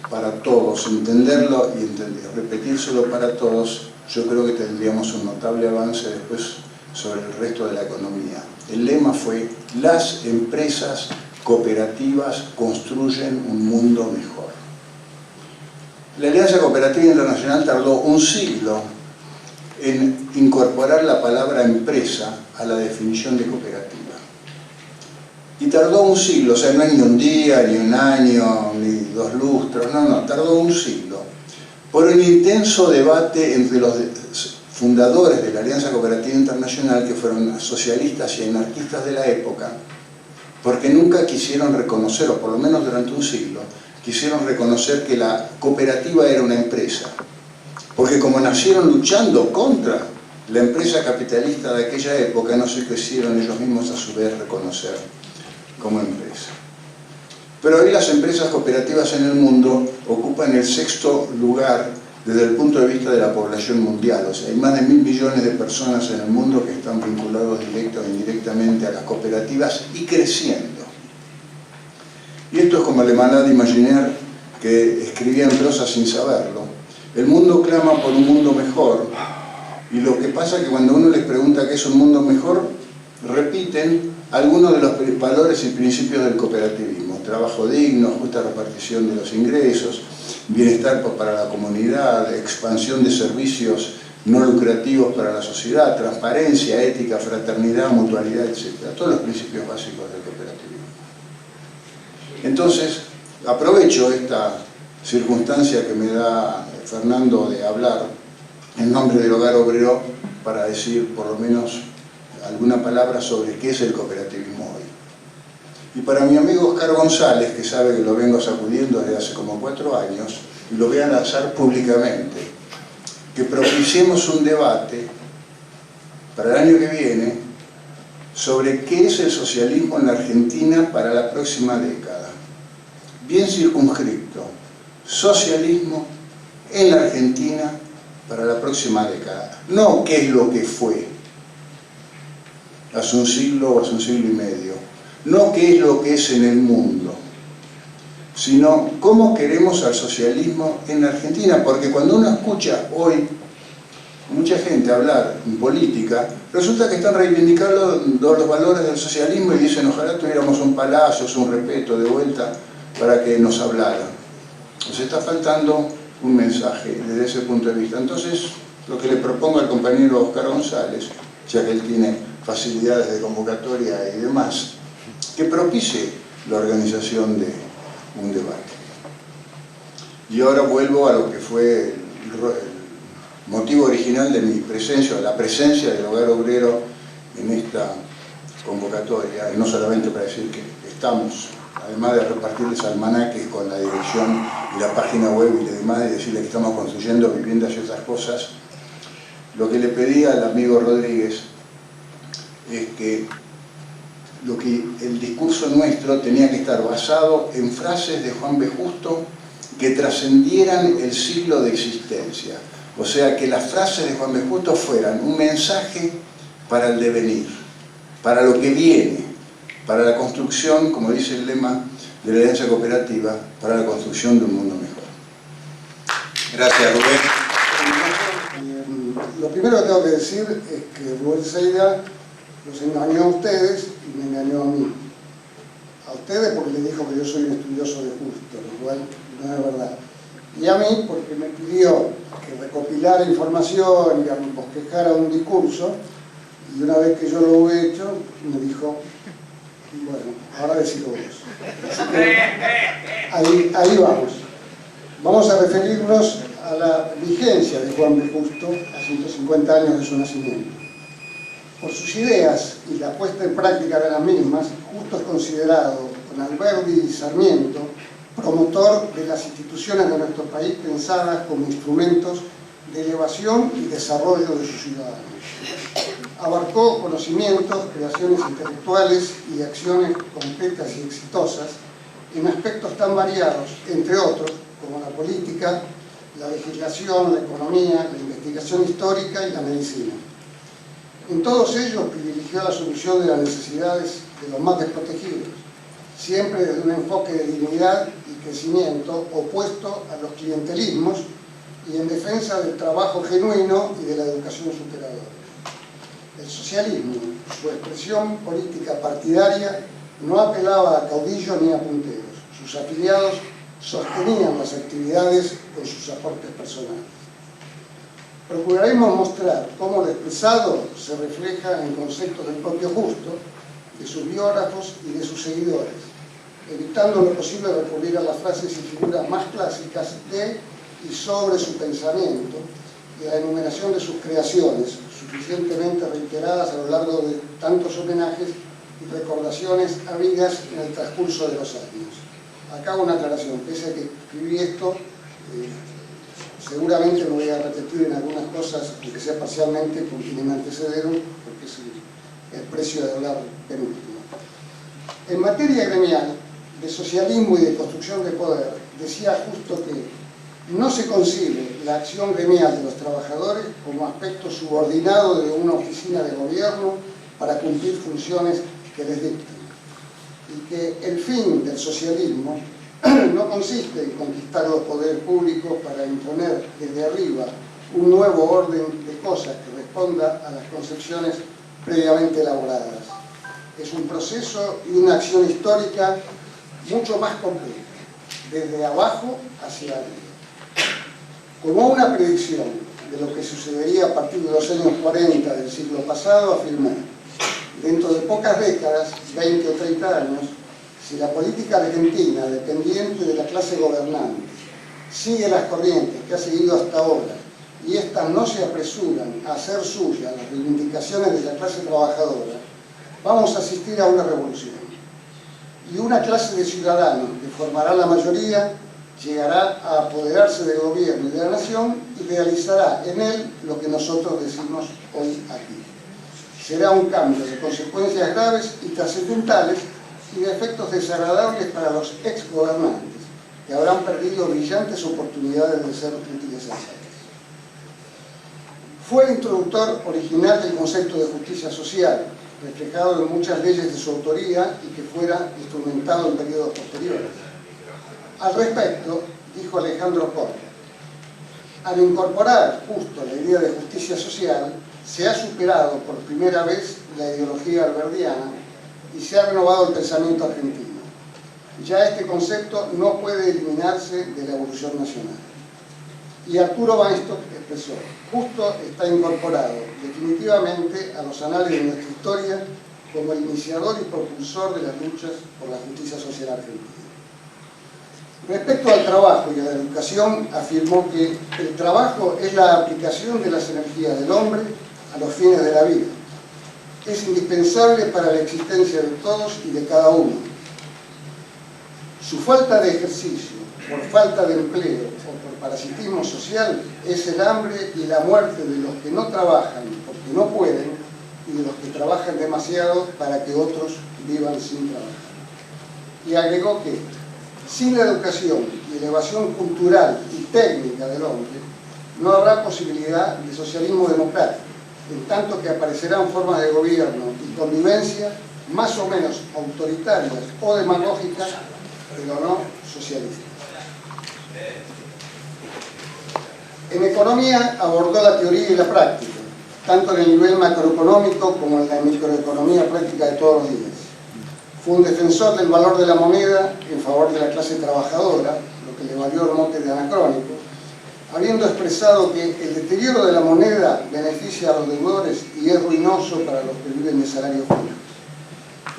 para todos, entenderlo y repetírselo para todos, yo creo que tendríamos un notable avance después sobre el resto de la economía. El lema fue: las empresas cooperativas construyen un mundo mejor. La Alianza Cooperativa Internacional tardó un siglo en incorporar la palabra empresa a la definición de cooperativa. Y tardó un siglo, o sea, no es ni un día, ni un año, ni 2 lustros, no, tardó un siglo, por un intenso debate entre los fundadores de la Alianza Cooperativa Internacional, que fueron socialistas y anarquistas de la época, porque nunca quisieron reconocer, o por lo menos durante un siglo, quisieron reconocer que la cooperativa era una empresa. Porque como nacieron luchando contra la empresa capitalista de aquella época, no se quisieron ellos mismos a su vez reconocer como empresa. Pero hoy las empresas cooperativas en el mundo ocupan el 6º lugar desde el punto de vista de la población mundial. O sea, hay más de 1.000 millones de personas en el mundo que están vinculados directa o indirectamente a las cooperativas y creciendo. Y esto es como Le Malade Imaginaire, que escribía en prosa sin saberlo. El mundo clama por un mundo mejor, y lo que pasa es que cuando uno les pregunta qué es un mundo mejor, repiten algunos de los valores y principios del cooperativismo: trabajo digno, justa repartición de los ingresos, bienestar para la comunidad, expansión de servicios no lucrativos para la sociedad, transparencia, ética, fraternidad, mutualidad, etc. Todos los principios básicos del cooperativismo. Entonces, aprovecho esta circunstancia que me da Fernando de hablar en nombre del Hogar Obrero para decir por lo menos alguna palabra sobre qué es el cooperativismo hoy. Y para mi amigo Oscar González, que sabe que lo vengo sacudiendo desde hace como 4 años, y lo voy a lanzar públicamente, que propiciemos un debate para el año que viene sobre qué es el socialismo en la Argentina para la próxima década. Bien circunscripto: socialismo en la Argentina para la próxima década. No qué es lo que fue hace un siglo o hace un siglo y medio. No qué es lo que es en el mundo, sino cómo queremos al socialismo en Argentina. Porque cuando uno escucha hoy mucha gente hablar en política, resulta que están reivindicando los valores del socialismo y dicen: ojalá tuviéramos un Palacio, un Repetto de vuelta para que nos hablaran. Nos está faltando un mensaje desde ese punto de vista. Entonces, lo que le propongo al compañero Oscar González, ya que él tiene facilidades de convocatoria y demás, que propicie la organización de un debate. Y ahora vuelvo a lo que fue el motivo original de mi presencia, la presencia del Hogar Obrero en esta convocatoria, y no solamente para decir que estamos, además de repartirles almanaques con la dirección y la página web y demás, y decirles que estamos construyendo viviendas y otras cosas. Lo que le pedí al amigo Rodríguez es que el discurso nuestro tenía que estar basado en frases de Juan B. Justo que trascendieran el siglo de existencia. O sea, que las frases de Juan B. Justo fueran un mensaje para el devenir, para lo que viene, para la construcción, como dice el lema de la Alianza Cooperativa, para la construcción de un mundo mejor. Gracias, Rubén. Lo primero que tengo que decir es que Rubén Seida los engañó a ustedes y me engañó a mí. A ustedes porque les dijo que yo soy un estudioso de Justo, lo cual no es verdad. Y a mí porque me pidió que recopilara información y que me bosquejara un discurso, y una vez que yo lo he hecho, me dijo: bueno, ahora decilo vos. Así que ahí vamos. Vamos a referirnos a la vigencia de Juan B. Justo a 150 años de su nacimiento. Por sus ideas y la puesta en práctica de las mismas, Justo es considerado, con Alberdi y Sarmiento, promotor de las instituciones de nuestro país pensadas como instrumentos de elevación y desarrollo de sus ciudadanos. Abarcó conocimientos, creaciones intelectuales y acciones concretas y exitosas en aspectos tan variados, entre otros, como la política, la legislación, la economía, la investigación histórica y la medicina. En todos ellos privilegió la solución de las necesidades de los más desprotegidos, siempre desde un enfoque de dignidad y crecimiento opuesto a los clientelismos y en defensa del trabajo genuino y de la educación superadora. El socialismo, su expresión política partidaria, no apelaba a caudillos ni a punteros. Sus afiliados sostenían las actividades con sus aportes personales. Procuraremos mostrar cómo lo expresado se refleja en conceptos del propio Justo, de sus biógrafos y de sus seguidores, evitando lo posible recurrir a las frases y figuras más clásicas de y sobre su pensamiento y la enumeración de sus creaciones, suficientemente reiteradas a lo largo de tantos homenajes y recordaciones amigas en el transcurso de los años. Acá una aclaración, pese a que escribí esto, seguramente lo voy a repetir en algunas cosas, aunque sea parcialmente, porque me antecedieron, porque es el precio de hablar penúltimo. En materia gremial, de socialismo y de construcción de poder, decía Justo que no se concibe la acción gremial de los trabajadores como aspecto subordinado de una oficina de gobierno para cumplir funciones que les dictan, y que el fin del socialismo no consiste en conquistar los poderes públicos para imponer desde arriba un nuevo orden de cosas que responda a las concepciones previamente elaboradas. Es un proceso y una acción histórica mucho más compleja, desde abajo hacia arriba. Como una predicción de lo que sucedería a partir de los años 40 del siglo pasado, afirmé: dentro de pocas décadas, 20 o 30 años, si la política argentina, dependiente de la clase gobernante, sigue las corrientes que ha seguido hasta ahora, y éstas no se apresuran a hacer suyas las reivindicaciones de la clase trabajadora, vamos a asistir a una revolución. Y una clase de ciudadanos que formará la mayoría llegará a apoderarse del gobierno y de la nación y realizará en él lo que nosotros decimos hoy aquí. Será un cambio de consecuencias graves y trascendentales y de efectos desagradables para los exgobernantes, que habrán perdido brillantes oportunidades de ser útiles a ellos. Fue el introductor original del concepto de justicia social, reflejado en muchas leyes de su autoría y que fuera instrumentado en periodos posteriores. Al respecto, dijo Alejandro Korn: al incorporar Justo la idea de justicia social, se ha superado por primera vez la ideología alberdiana y se ha renovado el pensamiento argentino. Ya este concepto no puede eliminarse de la evolución nacional. Y Arturo Weinstock expresó: Justo está incorporado definitivamente a los anales de nuestra historia como el iniciador y propulsor de las luchas por la justicia social argentina. Respecto al trabajo y a la educación, afirmó que el trabajo es la aplicación de las energías del hombre a los fines de la vida. Es indispensable para la existencia de todos y de cada uno. Su falta de ejercicio, por falta de empleo o por parasitismo social, es el hambre y la muerte de los que no trabajan porque no pueden y de los que trabajan demasiado para que otros vivan sin trabajar. Y agregó que sin la educación y elevación cultural y técnica del hombre, no habrá posibilidad de socialismo democrático, en tanto que aparecerán formas de gobierno y convivencia más o menos autoritarias o demagógicas, pero no socialistas. En economía abordó la teoría y la práctica, tanto en el nivel macroeconómico como en la microeconomía práctica de todos los días. Fue un defensor del valor de la moneda en favor de la clase trabajadora, lo que le valió el mote de anacrónico, habiendo expresado que el deterioro de la moneda beneficia a los deudores y es ruinoso para los que viven de salario fijo.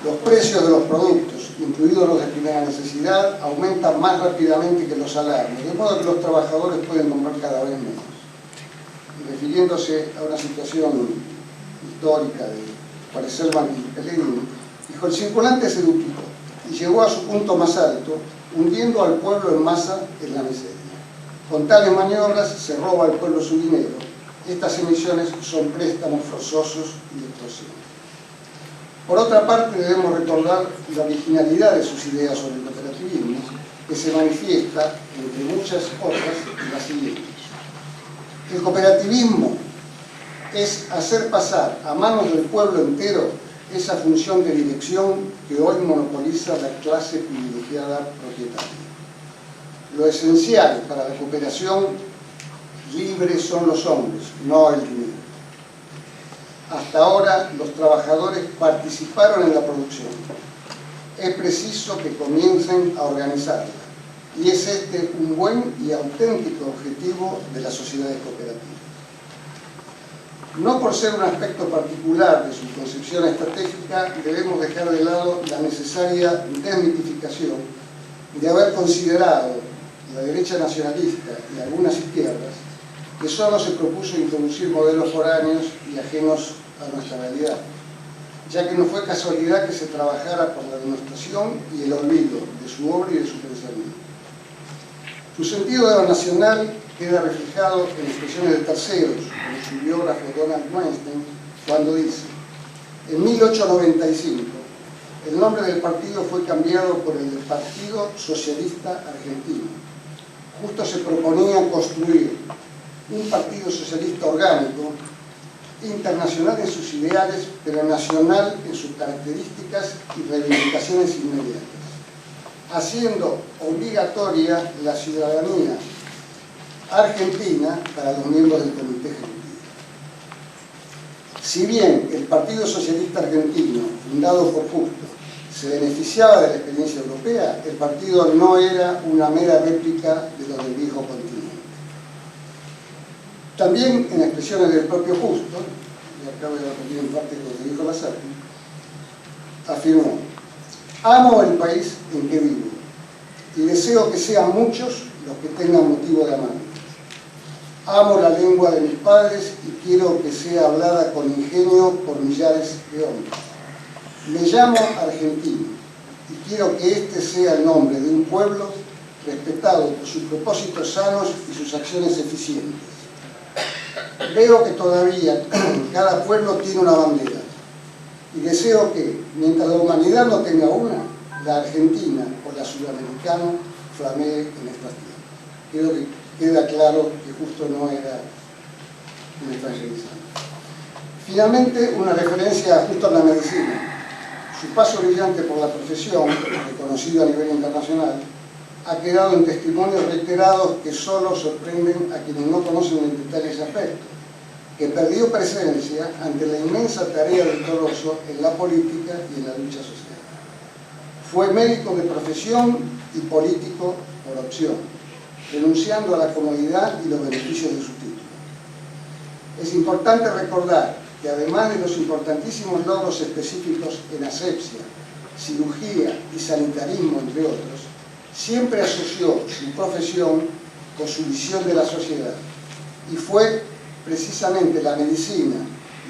Los precios de los productos, incluidos los de primera necesidad, aumentan más rápidamente que los salarios, de modo que los trabajadores pueden comprar cada vez menos. Y refiriéndose a una situación histórica de Pareselman y Pellegrini, dijo: el circulante se duplicó y llegó a su punto más alto, hundiendo al pueblo en masa en la miseria. Con tales maniobras se roba al pueblo su dinero. Estas emisiones son préstamos forzosos y de extorsión. Por otra parte, debemos recordar la originalidad de sus ideas sobre el cooperativismo, que se manifiesta, entre muchas otras, en las siguientes. El cooperativismo es hacer pasar a manos del pueblo entero esa función de dirección que hoy monopoliza la clase privilegiada propietaria. Lo esencial para la cooperación libre son los hombres, no el dinero. Hasta ahora los trabajadores participaron en la producción. Es preciso que comiencen a organizarla, y es este un buen y auténtico objetivo de las sociedades cooperativas. No por ser un aspecto particular de su concepción estratégica, debemos dejar de lado la necesaria desmitificación de haber considerado la derecha nacionalista y algunas izquierdas que solo se propuso introducir modelos foráneos y ajenos a nuestra realidad, ya que no fue casualidad que se trabajara por la demostración y el olvido de su obra y de su pensamiento. Su sentido de lo nacional queda reflejado en expresiones de terceros, como su biógrafo Donald Weinstein, cuando dice: en 1895 el nombre del partido fue cambiado por el del Partido Socialista Argentino. Justo se proponía construir un partido socialista orgánico, internacional en sus ideales, pero nacional en sus características y reivindicaciones inmediatas, haciendo obligatoria la ciudadanía argentina para los miembros del Comité Ejecutivo. Si bien el Partido Socialista Argentino, fundado por Justo, se beneficiaba de la experiencia europea, el partido no era una mera réplica de lo del viejo continente. También en expresiones del propio Justo, y acá voy a repetir en parte lo que dijo Lassaty, afirmó: amo el país en que vivo y deseo que sean muchos los que tengan motivo de amarme. Amo la lengua de mis padres y quiero que sea hablada con ingenio por millares de hombres. Me llamo argentino y quiero que este sea el nombre de un pueblo respetado por sus propósitos sanos y sus acciones eficientes. Veo que todavía cada pueblo tiene una bandera y deseo que, mientras la humanidad no tenga una, la argentina o la sudamericana flamee en estas tierras. Creo que queda claro que Justo no era un extranjerizante. Finalmente, una referencia a Justo en la medicina. Su paso brillante por la profesión, reconocido a nivel internacional, ha quedado en testimonios reiterados que solo sorprenden a quienes no conocen en detalle ese aspecto, que perdió presencia ante la inmensa tarea del Coloso en la política y en la lucha social. Fue médico de profesión y político por opción, renunciando a la comodidad y los beneficios de su título. Es importante recordar que además de los importantísimos logros específicos en asepsia, cirugía y sanitarismo, entre otros, siempre asoció su profesión con su visión de la sociedad, y fue precisamente la medicina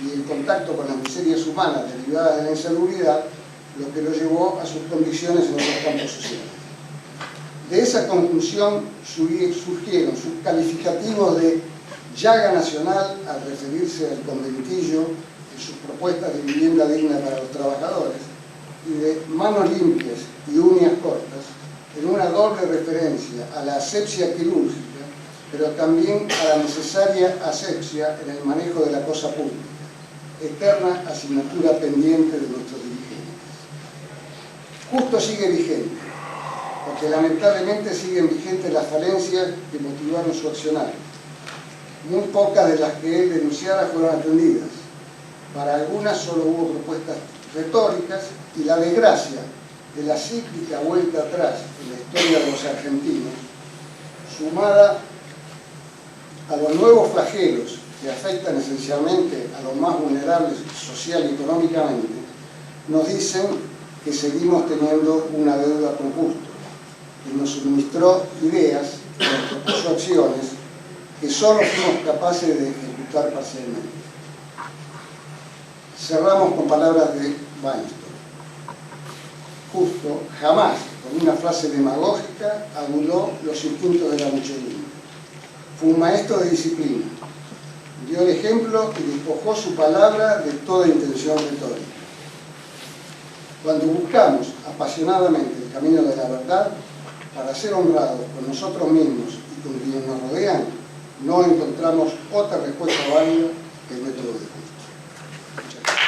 y el contacto con las miserias humanas derivadas de la insalubridad lo que lo llevó a sus convicciones en otros campos sociales. De esa conjunción surgieron sus calificativos de llaga nacional al referirse al conventillo en sus propuestas de vivienda digna para los trabajadores, y de manos limpias y uñas cortas en una doble referencia a la asepsia quirúrgica, pero también a la necesaria asepsia en el manejo de la cosa pública, eterna asignatura pendiente de nuestros dirigentes. Justo sigue vigente, porque lamentablemente siguen vigentes las falencias que motivaron su accionario. Muy pocas de las que él denunciara fueron atendidas. Para algunas solo hubo propuestas retóricas, y la desgracia de la cíclica vuelta atrás en la historia de los argentinos, sumada a los nuevos flagelos que afectan esencialmente a los más vulnerables social y económicamente, nos dicen que seguimos teniendo una deuda con Justo, que nos suministró ideas, que nos propuso acciones que solo fuimos capaces de ejecutar parcialmente. Cerramos con palabras de Weinstein. Justo jamás, con una frase demagógica, aduló los instintos de la muchedumbre. Fue un maestro de disciplina. Dio el ejemplo y despojó su palabra de toda intención retórica. Cuando buscamos apasionadamente el camino de la verdad, para ser honrados con nosotros mismos y con quienes nos rodean, no encontramos otra respuesta válida que el método de Justo. Muchas gracias.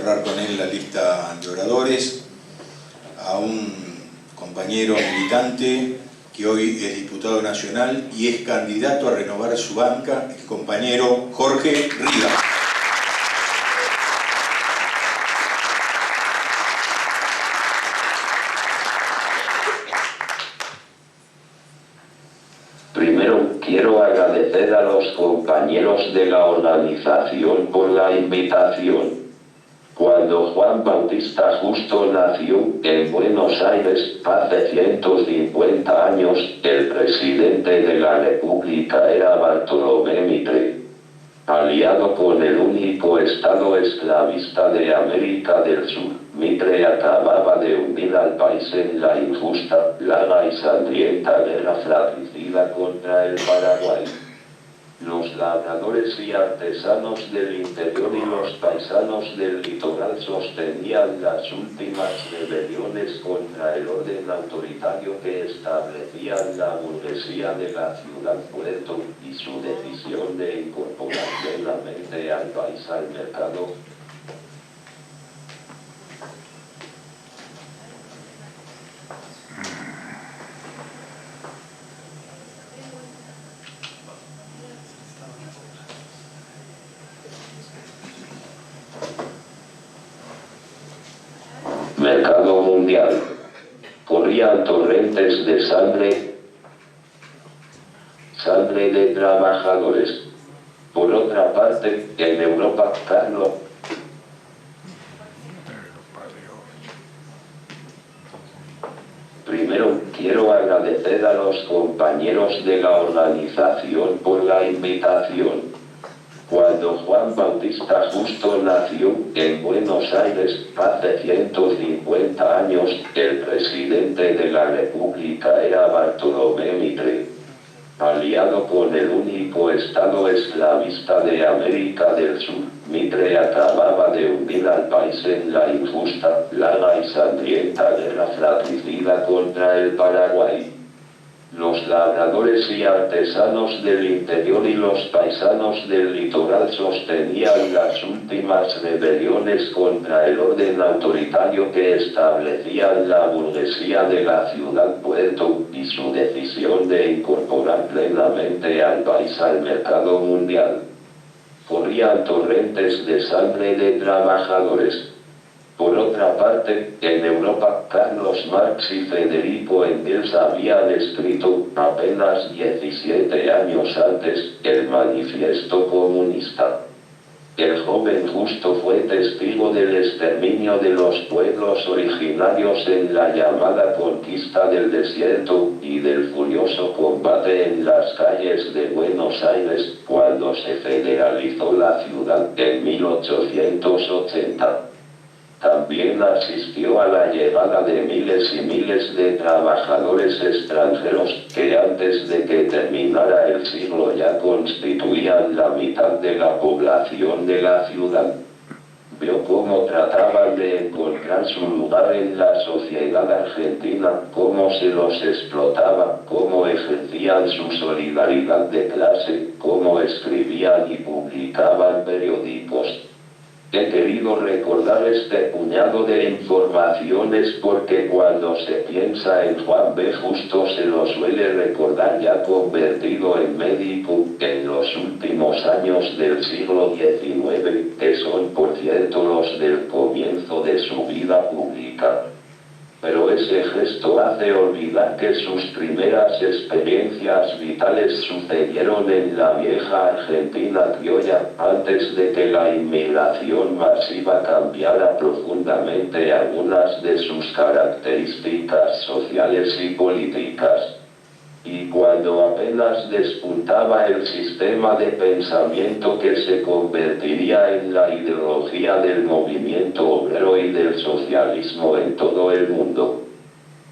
cerrar con él la lista de oradores, a un compañero militante que hoy es diputado nacional y es candidato a renovar su banca, el compañero Jorge Rivas. Primero quiero agradecer a los compañeros de la organización por la invitación. Cuando Juan Bautista Justo nació en Buenos Aires hace 150 años, el presidente de la República era Bartolomé Mitre. Aliado con el único estado esclavista de América del Sur, Mitre acababa de hundir al país en la injusta, larga y sangrienta guerra fratricida contra el Paraguay. Los labradores y artesanos del interior y los paisanos del litoral sostenían las últimas rebeliones contra el orden autoritario que establecían la burguesía de la ciudad puerto y su decisión de incorporar plenamente al país al mercado. Mercado mundial. Corrían torrentes de sangre de trabajadores. Por otra parte, en Europa, Carlos. Primero, quiero agradecer a los compañeros de la organización por la invitación. Cuando Juan Bautista Justo nació en Buenos Aires hace 150 años, el presidente de la República era Bartolomé Mitre. Aliado con el único estado esclavista de América del Sur, Mitre acababa de hundir al país en la injusta, larga y sangrienta guerra fratricida contra el Paraguay. Los labradores y artesanos del interior y los paisanos del litoral sostenían las últimas rebeliones contra el orden autoritario que establecían la burguesía de la ciudad puerto y su decisión de incorporar plenamente al país al mercado mundial. Corrían torrentes de sangre de trabajadores. Por otra parte, en Europa, Carlos Marx y Federico Engels habían escrito, apenas 17 años antes, el Manifiesto Comunista. El joven Justo fue testigo del exterminio de los pueblos originarios en la llamada conquista del desierto y del furioso combate en las calles de Buenos Aires cuando se federalizó la ciudad en 1880. También asistió a la llegada de miles y miles de trabajadores extranjeros que antes de que terminara el siglo ya constituían la mitad de la población de la ciudad. Vio cómo trataban de encontrar su lugar en la sociedad argentina, cómo se los explotaba, cómo ejercían su solidaridad de clase, cómo escribían y publicaban periódicos. He querido recordar este puñado de informaciones porque cuando se piensa en Juan B. Justo se lo suele recordar ya convertido en médico en los últimos años del siglo XIX, que son por cierto los del comienzo de su vida pública. Pero ese gesto hace olvidar que sus primeras experiencias vitales sucedieron en la vieja Argentina criolla, antes de que la inmigración masiva cambiara profundamente algunas de sus características sociales y políticas. Y cuando apenas despuntaba el sistema de pensamiento que se convertiría en la ideología del movimiento obrero y del socialismo en todo el mundo.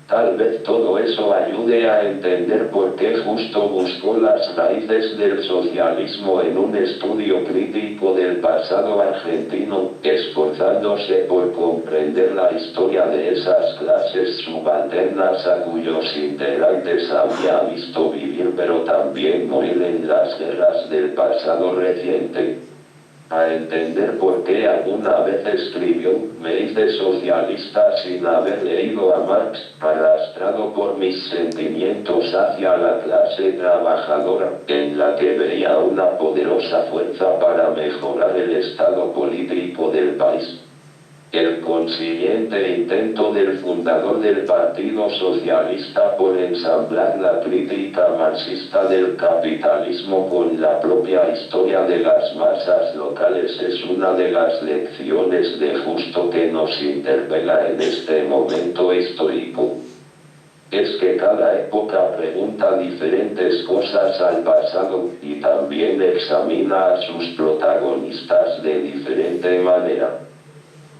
Tal vez todo eso ayude a entender por qué Justo buscó las raíces del socialismo en un estudio crítico del pasado argentino, esforzándose por comprender la historia de esas clases subalternas a cuyos integrantes había visto vivir pero también morir en las guerras del pasado reciente. a entender por qué alguna vez escribió, me hice socialista sin haber leído a Marx, arrastrado por mis sentimientos hacia la clase trabajadora, en la que veía una poderosa fuerza para mejorar el estado político del país. El consiguiente intento del fundador del Partido Socialista por ensamblar la crítica marxista del capitalismo con la propia historia de las masas locales es una de las lecciones de Justo que nos interpela en este momento histórico. Es que cada época pregunta diferentes cosas al pasado y también examina a sus protagonistas de diferente manera.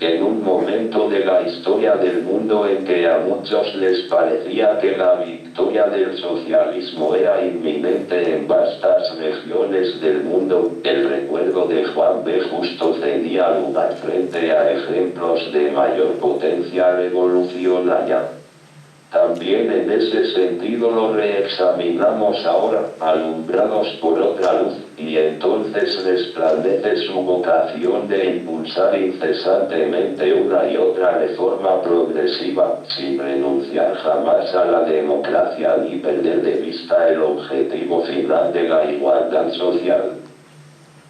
En un momento de la historia del mundo en que a muchos les parecía que la victoria del socialismo era inminente en vastas regiones del mundo, el recuerdo de Juan B. Justo cedía lugar frente a ejemplos de mayor potencia revolucionaria. También en ese sentido lo reexaminamos ahora, alumbrados por otra luz, y entonces resplandece su vocación de impulsar incesantemente una y otra reforma progresiva, sin renunciar jamás a la democracia ni perder de vista el objetivo final de la igualdad social.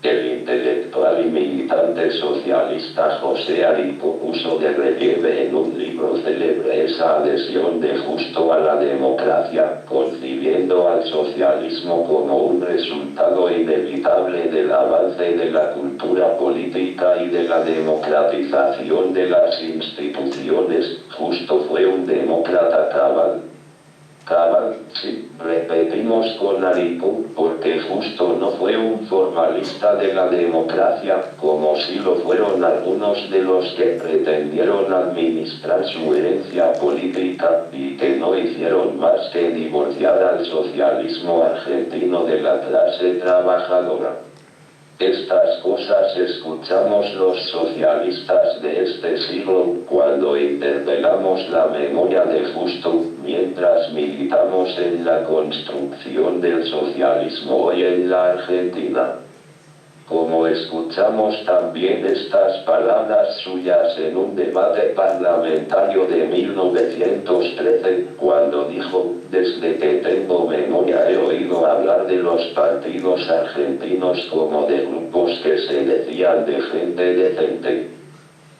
El intelectual y militante socialista José Arico puso de relieve en un libro célebre esa adhesión de Justo a la democracia, concibiendo al socialismo como un resultado inevitable del avance de la cultura política y de la democratización de las instituciones. Justo fue un demócrata cabal. Cabal, sí, repetimos con Arico, porque Justo no fue un formalista de la democracia, como sí lo fueron algunos de los que pretendieron administrar su herencia política y que no hicieron más que divorciar al socialismo argentino de la clase trabajadora. Estas cosas escuchamos los socialistas de este siglo cuando interpelamos la memoria de Justo, mientras militamos en la construcción del socialismo hoy en la Argentina. Como escuchamos también estas palabras suyas en un debate parlamentario de 1913, cuando dijo: desde que tengo memoria he oído hablar de los partidos argentinos como de grupos que se decían de gente decente.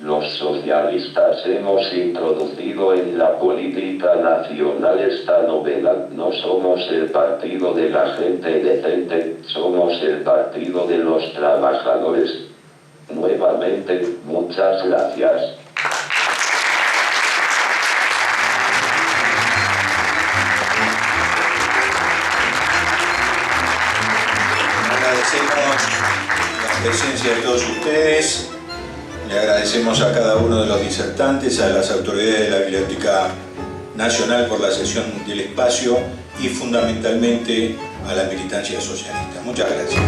Los socialistas hemos introducido en la política nacional esta novedad: no somos el partido de la gente decente, somos el partido de los trabajadores. Nuevamente, muchas gracias. Agradecemos la presencia de todos ustedes. Le agradecemos a cada uno de los disertantes, a las autoridades de la Biblioteca Nacional por la cesión del espacio y fundamentalmente a la militancia socialista. Muchas gracias.